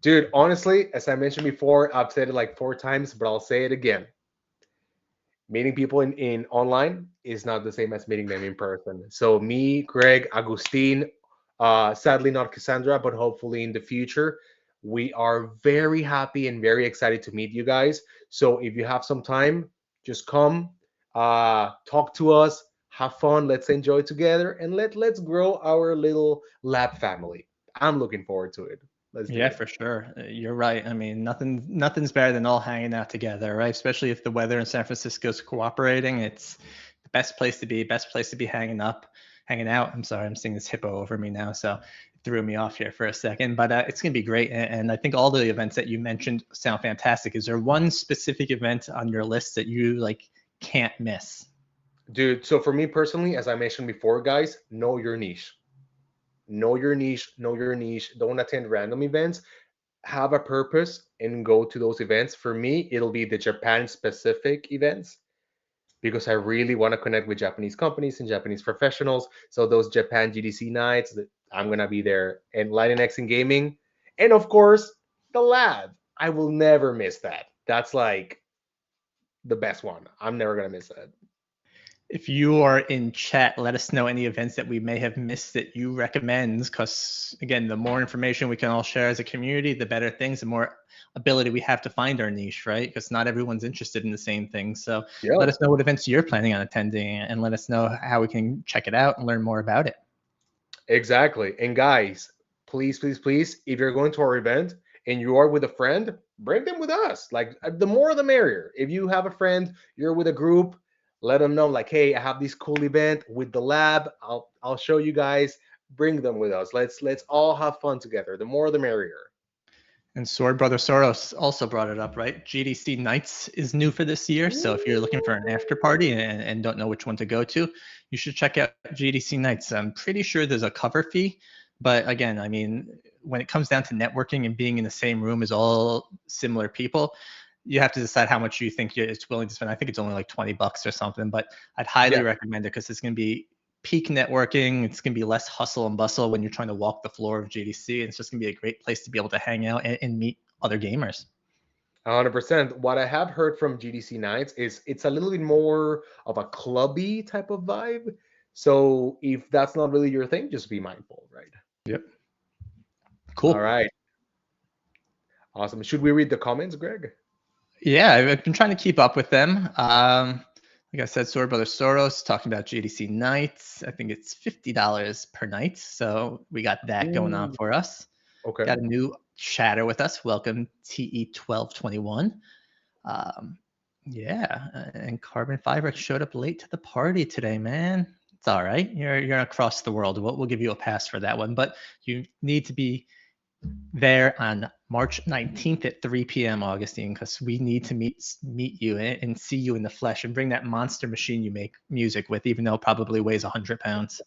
Dude, honestly, as I mentioned before, I've said it like 4 times, but I'll say it again. Meeting people in online is not the same as meeting them in person. So me, Greg, Agustin, sadly not Cassandra, but hopefully in the future, we are very happy and very excited to meet you guys. So if you have some time, just come, talk to us, have fun, let's enjoy together, and let's grow our little lab family. I'm looking forward to it. Let's do Yeah, it. for sure. You're right. I mean, nothing's better than all hanging out together, right? Especially if the weather in San Francisco is cooperating. It's the best place to be, best place to be hanging out. I'm sorry, I'm seeing this hippo over me now, so it threw me off here for a second. But it's gonna be great, and I think all the events that you mentioned sound fantastic. Is there one specific event on your list that you like can't miss? Dude, so for me personally, as I mentioned before, guys, know your niche. Know your niche, know your niche. Don't attend random events. Have a purpose and go to those events. For me, it'll be the Japan specific events because I really want to connect with Japanese companies and Japanese professionals. So those Japan GDC nights, I'm gonna be there. And Lighting X and Gaming, and of course the lab. I will never miss that. That's like the best one. I'm never gonna miss that. If you are in chat, let us know any events that we may have missed that you recommend. Because again, the more information we can all share as a community, the better things, the more ability we have to find our niche, right? Because not everyone's interested in the same thing. So let Yep. us know what events you're planning on attending and let us know how we can check it out and learn more about it. Exactly. And guys, please, please, please, if you're going to our event and you are with a friend, bring them with us. Like the more the merrier. If you have a friend, you're with a group, let them know like, hey, I have this cool event with the lab. I'll show you guys. Bring them with us. Let's all have fun together. The more the merrier. And Sword Brother Soros also brought it up, right? GDC Nights is new for this year. So if you're looking for an after party and don't know which one to go to, you should check out GDC Nights. I'm pretty sure there's a cover fee. But again, I mean, when it comes down to networking and being in the same room as all similar people, you have to decide how much you think it's willing to spend. I think it's only like $20 or something, but I'd highly Yeah. recommend it because it's going to be peak networking. It's going to be less hustle and bustle when you're trying to walk the floor of GDC. And it's just going to be a great place to be able to hang out and meet other gamers. 100%. What I have heard from GDC nights is it's a little bit more of a clubby type of vibe. So if that's not really your thing, just be mindful, right? Yep. All Cool. right. Awesome. Should we read the comments, Greg? Yeah, I've been trying to keep up with them. Like I said, Sword Brother Soros talking about GDC nights. I think it's $50 per night. So we got that going on Ooh. for us. Okay. Got a new chatter with us. Welcome, TE1221. Yeah, and Carbon Fiber showed up late to the party today, man. It's all right. You're across the world. We'll give you a pass for that one, but you need to be there on March 19th at 3 p.m. Augustine, because we need to meet you and see you in the flesh and bring that monster machine you make music with, even though it probably weighs 100 pounds.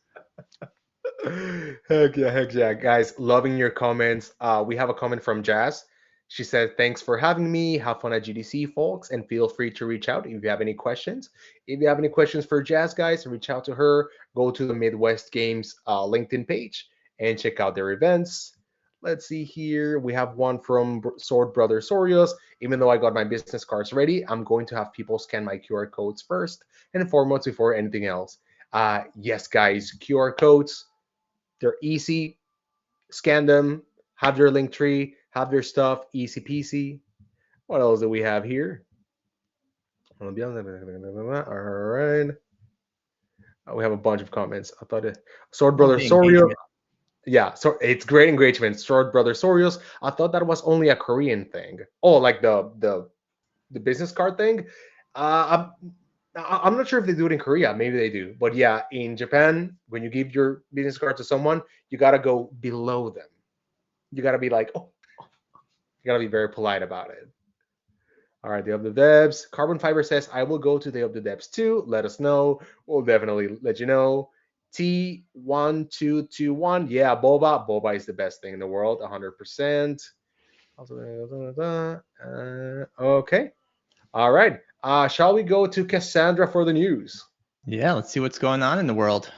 Heck yeah, guys. Loving your comments. We have a comment from Jazz. She said, "Thanks for having me. Have fun at GDC, folks, and feel free to reach out if you have any questions. If you have any questions for Jazz, guys, reach out to her. Go to the Midwest Games LinkedIn page and check out their events." Let's see here. We have one from Sword Brother Sorios. Even though I got my business cards ready, I'm going to have people scan my QR codes first and foremost before anything else. Yes, guys, QR codes, they're easy. Scan them, have their link tree, have their stuff, easy peasy. What else do we have here? All right. We have a bunch of comments. I thought it Sword Brother The Sorio. engagement. Yeah, so it's great engagement. Sword Brother Sorios. I thought that was only a Korean thing. Oh, like the business card thing. I'm not sure if they do it in Korea. Maybe they do. But yeah, in Japan, when you give your business card to someone, you gotta go below them. You gotta be like, oh, you gotta be very polite about it. All right, Day of the Devs. Carbon Fiber says, I will go to Day of the Devs too. Let us know. We'll definitely let you know. T1221. Yeah, Boba. Boba is the best thing in the world, 100%. Okay. All right. Shall we go to Cassandra for the news? Yeah, let's see what's going on in the world.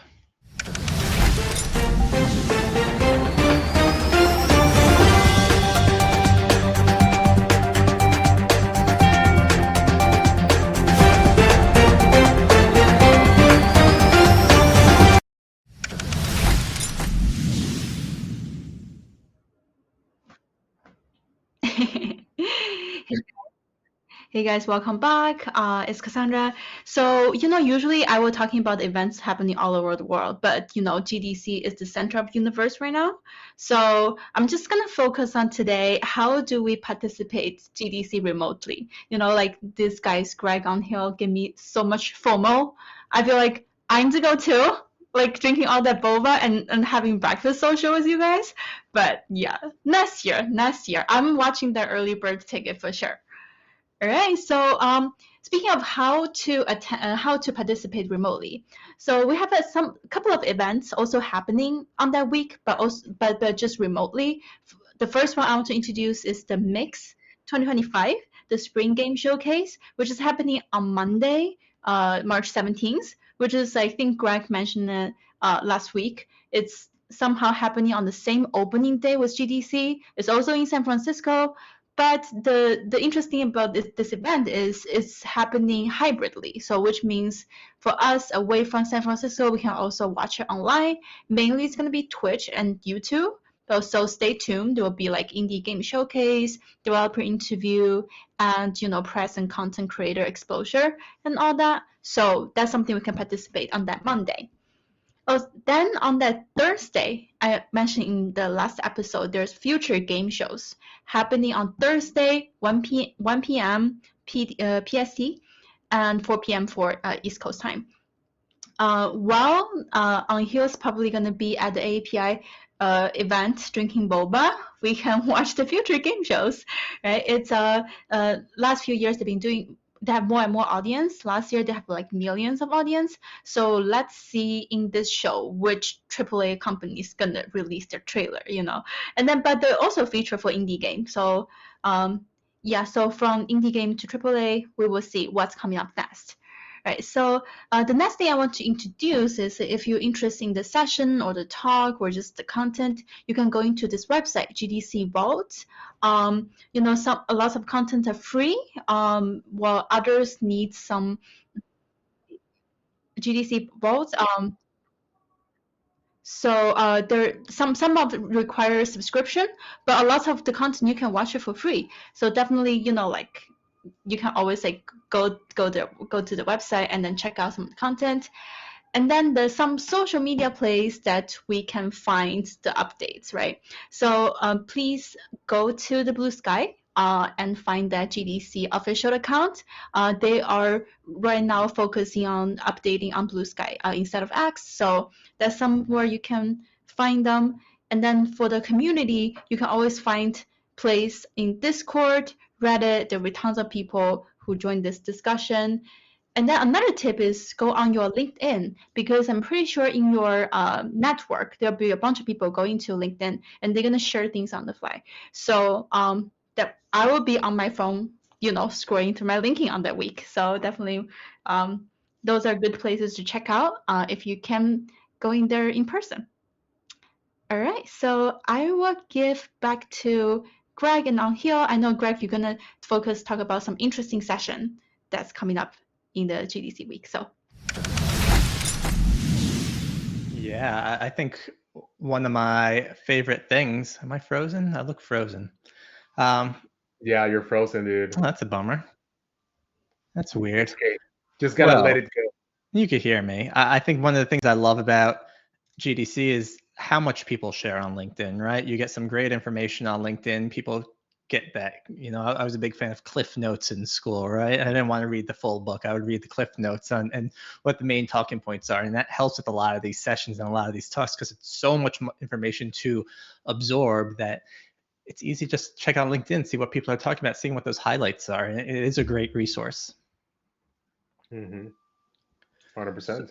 Hey Hey guys, welcome back. It's Cassandra. So, usually I will talking about events happening all over the world, but GDC is the center of the universe right now. So I'm just gonna focus on today. How do we participate GDC remotely? Like these guys, Greg on Hill, give me so much FOMO. I feel like I need to go too, like drinking all that boba and having breakfast social with you guys. But yeah, next year, I'm watching the early bird ticket for sure. All right. So, speaking of how to how to participate remotely, so we have some couple of events also happening on that week, but just remotely. The first one I want to introduce is the Mix 2025, the Spring Game Showcase, which is happening on Monday, March 17th, which is I think Greg mentioned it last week. It's somehow happening on the same opening day with GDC. It's also in San Francisco. But the interesting about this event is it's happening hybridly. So which means for us away from San Francisco, we can also watch it online. Mainly it's going to be Twitch and YouTube. So stay tuned. There will be like indie game showcase, developer interview, and press and content creator exposure and all that. So that's something we can participate on that Monday. Oh, then on that Thursday, I mentioned in the last episode, there's future game shows happening on Thursday, 1 p.m. PST and 4 p.m. for East Coast time. While on Hill's probably going to be at the API event drinking boba, we can watch the future game shows, right? It's last few years they have more and more audience. Last year they have like millions of audience. So let's see in this show which AAA company is gonna release their trailer, And then but they also feature for indie game. So so from indie game to AAA, we will see what's coming up next. Right, so the next thing I want to introduce is if you're interested in the session or the talk or just the content, you can go into this website, GDC Vault. A lot of content are free, while others need some GDC Vault. So there some of it require subscription, but a lot of the content you can watch it for free. So definitely, like you can always like go to the website and then check out some content. And then there's some social media plays that we can find the updates, right? So please go to the Blue Sky and find that GDC official account. They are right now focusing on updating on Blue Sky instead of X. So that's somewhere you can find them. And then for the community, you can always find plays in Discord, Reddit. There will be tons of people who join this discussion. And then another tip is go on your LinkedIn, because I'm pretty sure in your network, there'll be a bunch of people going to LinkedIn and they're going to share things on the fly. So that I will be on my phone, scrolling through my LinkedIn on that week. So definitely those are good places to check out if you can go in there in person. All right, so I will give back to Greg and on Hill. I know, Greg, you're going to talk about some interesting session that's coming up in the GDC week. So yeah, I think one of my favorite things. Am I frozen? I look frozen. Yeah, you're frozen, dude. Oh, that's a bummer. That's weird. Okay. Just gotta let it go. You could hear me. I think one of the things I love about GDC is how much people share on LinkedIn, right? You get some great information on LinkedIn. People get that. I was a big fan of Cliff Notes in school, right? I didn't want to read the full book. I would read the Cliff Notes and what the main talking points are. And that helps with a lot of these sessions and a lot of these talks, because it's so much information to absorb that it's easy just to check out LinkedIn, see what people are talking about, seeing what those highlights are. And it is a great resource. 100%.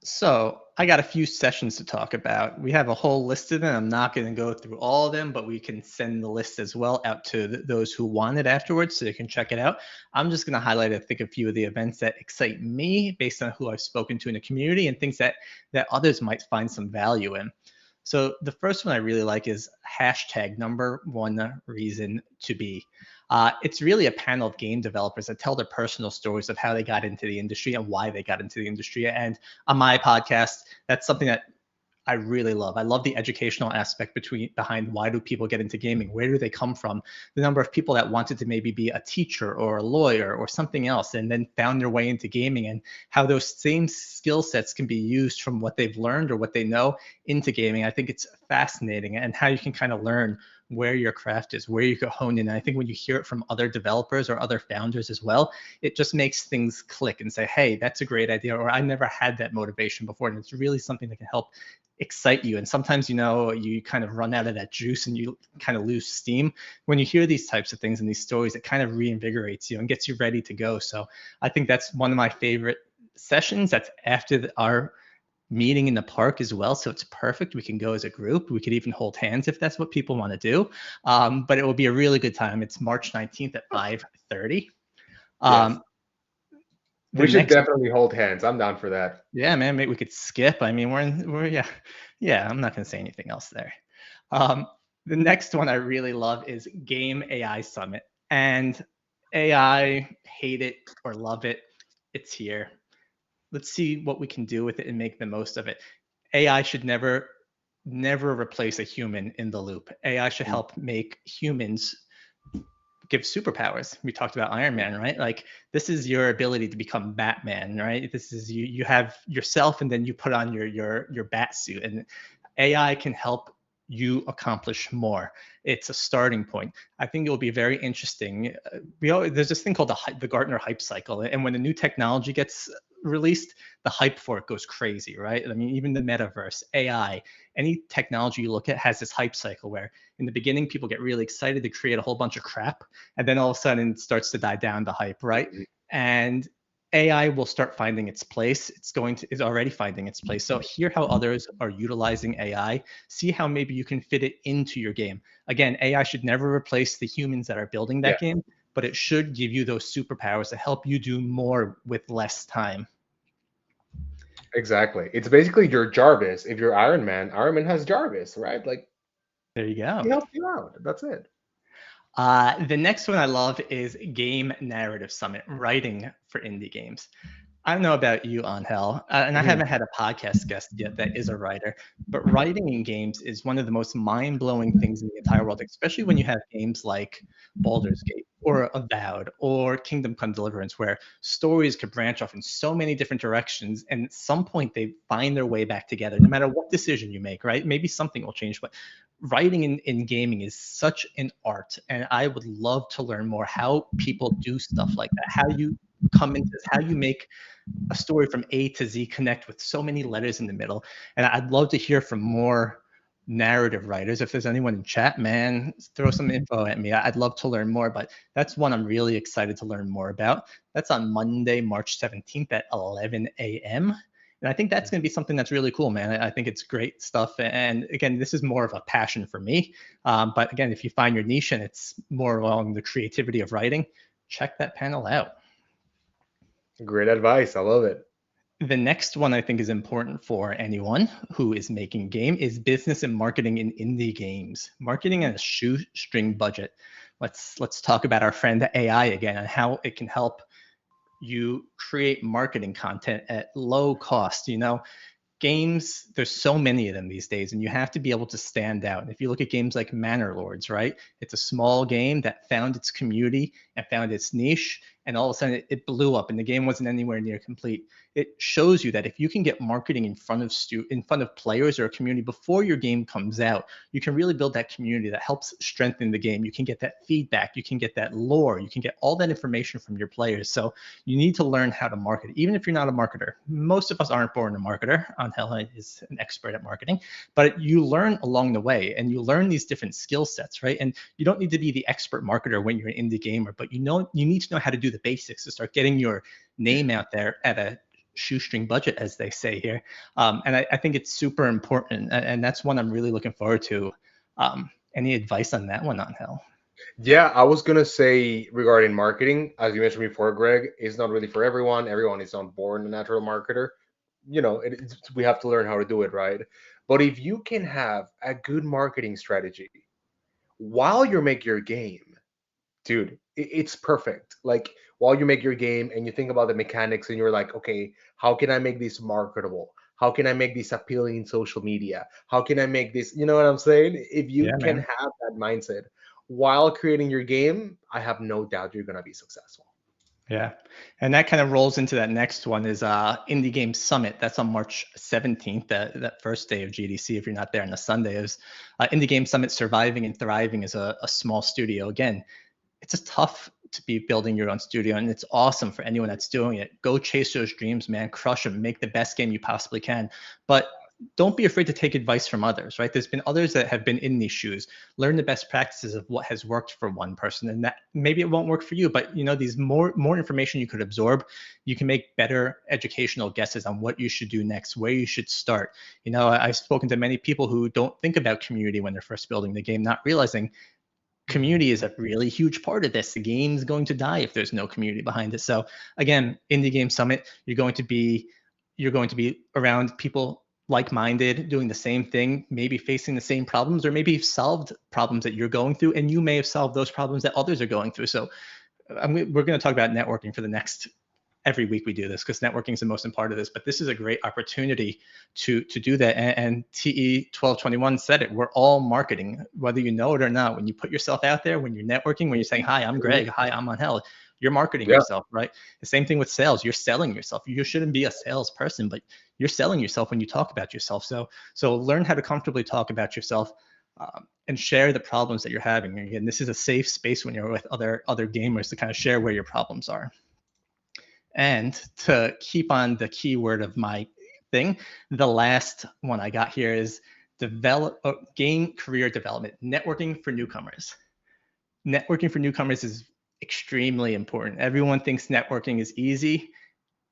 So I got a few sessions to talk about. We have a whole list of them. I'm not going to go through all of them, but we can send the list as well out to those who want it afterwards so they can check it out. I'm just going to highlight, I think, a few of the events that excite me based on who I've spoken to in the community and things that others might find some value in. So the first one I really like is #1 reason to be. It's really a panel of game developers that tell their personal stories of how they got into the industry and why they got into the industry. And on my podcast, that's something that I really love. I love the educational aspect behind why do people get into gaming? Where do they come from? The number of people that wanted to maybe be a teacher or a lawyer or something else and then found their way into gaming, and how those same skill sets can be used from what they've learned or what they know into gaming. I think it's fascinating, and how you can kind of learn where your craft is, where you can hone in. And I think when you hear it from other developers or other founders as well, it just makes things click and say, hey, that's a great idea, or I never had that motivation before. And it's really something that can help excite you. And sometimes, you kind of run out of that juice and you kind of lose steam. When you hear these types of things and these stories, it kind of reinvigorates you and gets you ready to go. So I think that's one of my favorite sessions. That's after our meeting in the park as well. So it's perfect. We can go as a group. We could even hold hands if that's what people want to do. But it will be a really good time. It's March 19th at 5:30. Yes. We should next definitely hold hands. I'm down for that. Yeah, man, maybe we could skip. I mean, yeah, I'm not gonna say anything else there. The next one I really love is Game AI Summit. And AI, hate it or love it, it's here. Let's see what we can do with it and make the most of it. AI should never replace a human in the loop. AI should help make humans give superpowers. We talked about Iron Man, right? Like, this is your ability to become Batman, right? This is you have yourself, and then you put on your bat suit, and AI can help you accomplish more. It's a starting point. I think it will be very interesting. There's this thing called the Gartner hype cycle, and when a new technology gets released, the hype for it goes crazy, right? I mean, even the metaverse, AI, any technology you look at has this hype cycle where in the beginning people get really excited to create a whole bunch of crap, and then all of a sudden it starts to die down, the hype, right? And AI will start finding its place. It's already finding its place. So hear how others are utilizing AI. See how maybe you can fit it into your game. Again, AI should never replace the humans that are building that game, but it should give you those superpowers to help you do more with less time. Exactly. It's basically your Jarvis. If you're Iron Man has Jarvis, right? Like, There you go. he helps you out. That's it. The next one I love is Game Narrative Summit, writing for indie games. I don't know about you, Angel, and I haven't had a podcast guest yet that is a writer, but writing in games is one of the most mind-blowing things in the entire world, especially when you have games like Baldur's Gate or Avowed or Kingdom Come Deliverance, where stories could branch off in so many different directions, and at some point they find their way back together, no matter what decision you make, right? Maybe something will change, but writing in gaming is such an art, and I would love to learn more how people do stuff like that, how you come into this, how you make a story from A to Z connect with so many letters in the middle. And I'd love to hear from more narrative writers. If there's anyone in chat, man, throw some info at me. I'd love to learn more, but that's one I'm really excited to learn more about. That's on Monday, March 17th at 11 a.m. And I think that's going to be something that's really cool, man. I think it's great stuff. And again, this is more of a passion for me. But again, if you find your niche and it's more along the creativity of writing, check that panel out. Great advice. I love it. The next one I think is important for anyone who is making game is business and marketing in indie games. Marketing on a shoestring budget. Let's talk about our friend AI again and how it can help you create marketing content at low cost. Games, there's so many of them these days, and you have to be able to stand out. And if you look at games like Manor Lords, right? It's a small game that found its community and found its niche, and all of a sudden it blew up, and the game wasn't anywhere near complete. It shows you that if you can get marketing in front of players or a community before your game comes out, you can really build that community that helps strengthen the game. You can get that feedback, you can get that lore, you can get all that information from your players. So you need to learn how to market, even if you're not a marketer. Most of us aren't born a marketer. Angel is an expert at marketing, but you learn along the way, and you learn these different skill sets, right? And you don't need to be the expert marketer when you're an indie gamer, but you need to know how to do the basics to start getting your name out there at a shoestring budget, as they say here. And I think it's super important, and that's one I'm really looking forward to. Any advice on that one, Angel? Yeah, I was gonna say regarding marketing, as you mentioned before, Greg, it's not really for everyone. Everyone is not born a natural marketer. We have to learn how to do it, right? But if you can have a good marketing strategy while you make your game, dude, it's perfect. Like, while you make your game and you think about the mechanics and you're like, okay, how can I make this marketable? How can I make this appealing in social media? How can I make this, you know what I'm saying? If you Yeah, can man. have that mindset while creating your game, I have no doubt you're going to be successful. Yeah. And that kind of rolls into that next one is Indie Game Summit. That's on March 17th, that first day of GDC. If you're not there on the Sunday, is Indie Game Summit Surviving and Thriving is a small studio. Again, it's just tough to be building your own studio, and it's awesome for anyone that's doing it. Go chase those dreams, man. Crush them. Make the best game you possibly can. But don't be afraid to take advice from others, right? There's been others that have been in these shoes. Learn the best practices of what has worked for one person, and that maybe it won't work for you. But these more information you could absorb, you can make better educational guesses on what you should do next, where you should start. I've spoken to many people who don't think about community when they're first building the game, not realizing community is a really huge part of this. The game's going to die if there's no community behind it. So again, Indie Game Summit, you're going to be around people like-minded, doing the same thing, maybe facing the same problems, or maybe you've solved problems that you're going through, and you may have solved those problems that others are going through. So we're going to talk about networking for the next every week we do this, because networking is the most important part of this. But this is a great opportunity to do that. And TE 1221 said it. We're all marketing, whether you know it or not. When you put yourself out there, when you're networking, when you're saying, hi, I'm Greg, hi, I'm Angel, you're marketing yourself, right? The same thing with sales. You're selling yourself. You shouldn't be a salesperson, but you're selling yourself when you talk about yourself. So learn how to comfortably talk about yourself, and share the problems that you're having. And again, this is a safe space when you're with other gamers to kind of share where your problems are. And to keep on the keyword of my thing, the last one I got here is game career development, networking for newcomers. Networking for newcomers is extremely important. Everyone thinks networking is easy.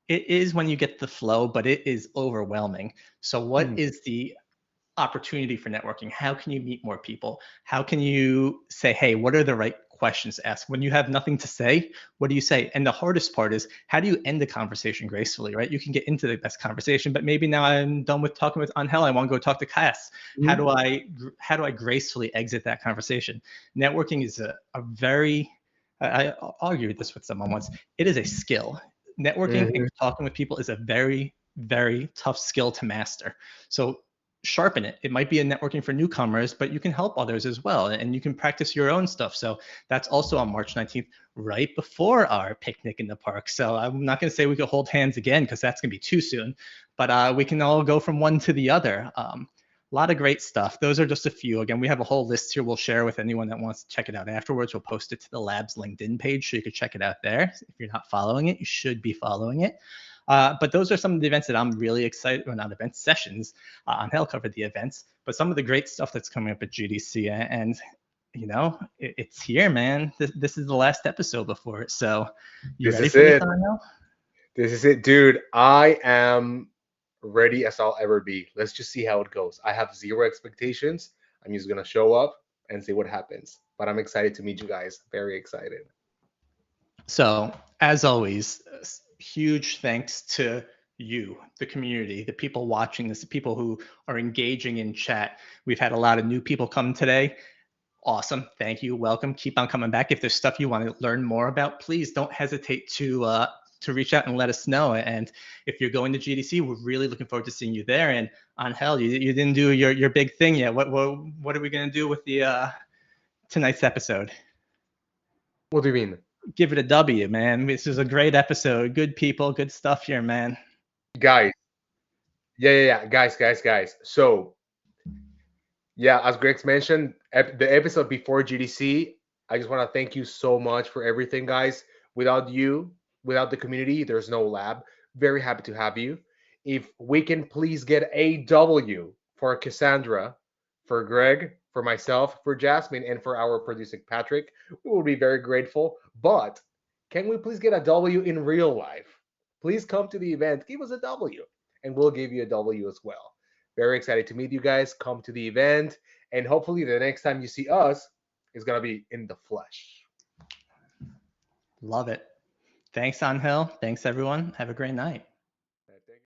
It is when you get the flow, but it is overwhelming. So what is the opportunity for networking? How can you meet more people? How can you say, hey, what are the right questions to ask? When you have nothing to say, what do you say? And the hardest part is, how do you end the conversation gracefully, right? You can get into the best conversation, but maybe now I'm done with talking with Angel, I want to go talk to Cass. How do I gracefully exit that conversation? Networking is a very, I argued this with someone once, it is a skill. Networking and talking with people is a very, very tough skill to master. So sharpen it. It might be a networking for newcomers, but you can help others as well, and you can practice your own stuff. So that's also on March 19th, right before our picnic in the park. So I'm not going to say we could hold hands again, because that's going to be too soon, but we can all go from one to the other. A lot of great stuff. Those are just a few. Again, we have a whole list here we'll share with anyone that wants to check it out afterwards. We'll post it to the lab's LinkedIn page, so you can check it out there. If you're not following it, you should be following it. But those are some of the events that I'm really excited, well, not events, sessions. Angel covered the events, but some of the great stuff that's coming up at GDC. And, it's here, man. This is the last episode before it. So you ready for this, Angel? This is it, dude. I am ready as I'll ever be. Let's just see how it goes. I have zero expectations. I'm just going to show up and see what happens. But I'm excited to meet you guys. Very excited. So, as always, huge thanks to you, the community, the people watching this, the people who are engaging in chat. We've had a lot of new people come today. Awesome. Thank you. Welcome. Keep on coming back. If there's stuff you want to learn more about, please don't hesitate to reach out and let us know. And if you're going to GDC, we're really looking forward to seeing you there. And Angel, you didn't do your big thing yet. What are we going to do with the tonight's episode? What do you mean? Give it a W, man. This is a great episode. Good people, good stuff here, man. Guys. Yeah. Guys. So, yeah, as Greg's mentioned, the episode before GDC, I just want to thank you so much for everything, guys. Without you, without the community, there's no lab. Very happy to have you. If we can please get a W for Cassandra, for Greg, for myself, for Jasmine, and for our producer Patrick, we will be very grateful. But can we please get a W in real life? Please come to the event, give us a W, and we'll give you a W as well. Very excited to meet you guys. Come to the event, and hopefully the next time you see us is going to be in the flesh. Love it. Thanks, Angel. Thanks, everyone. Have a great night.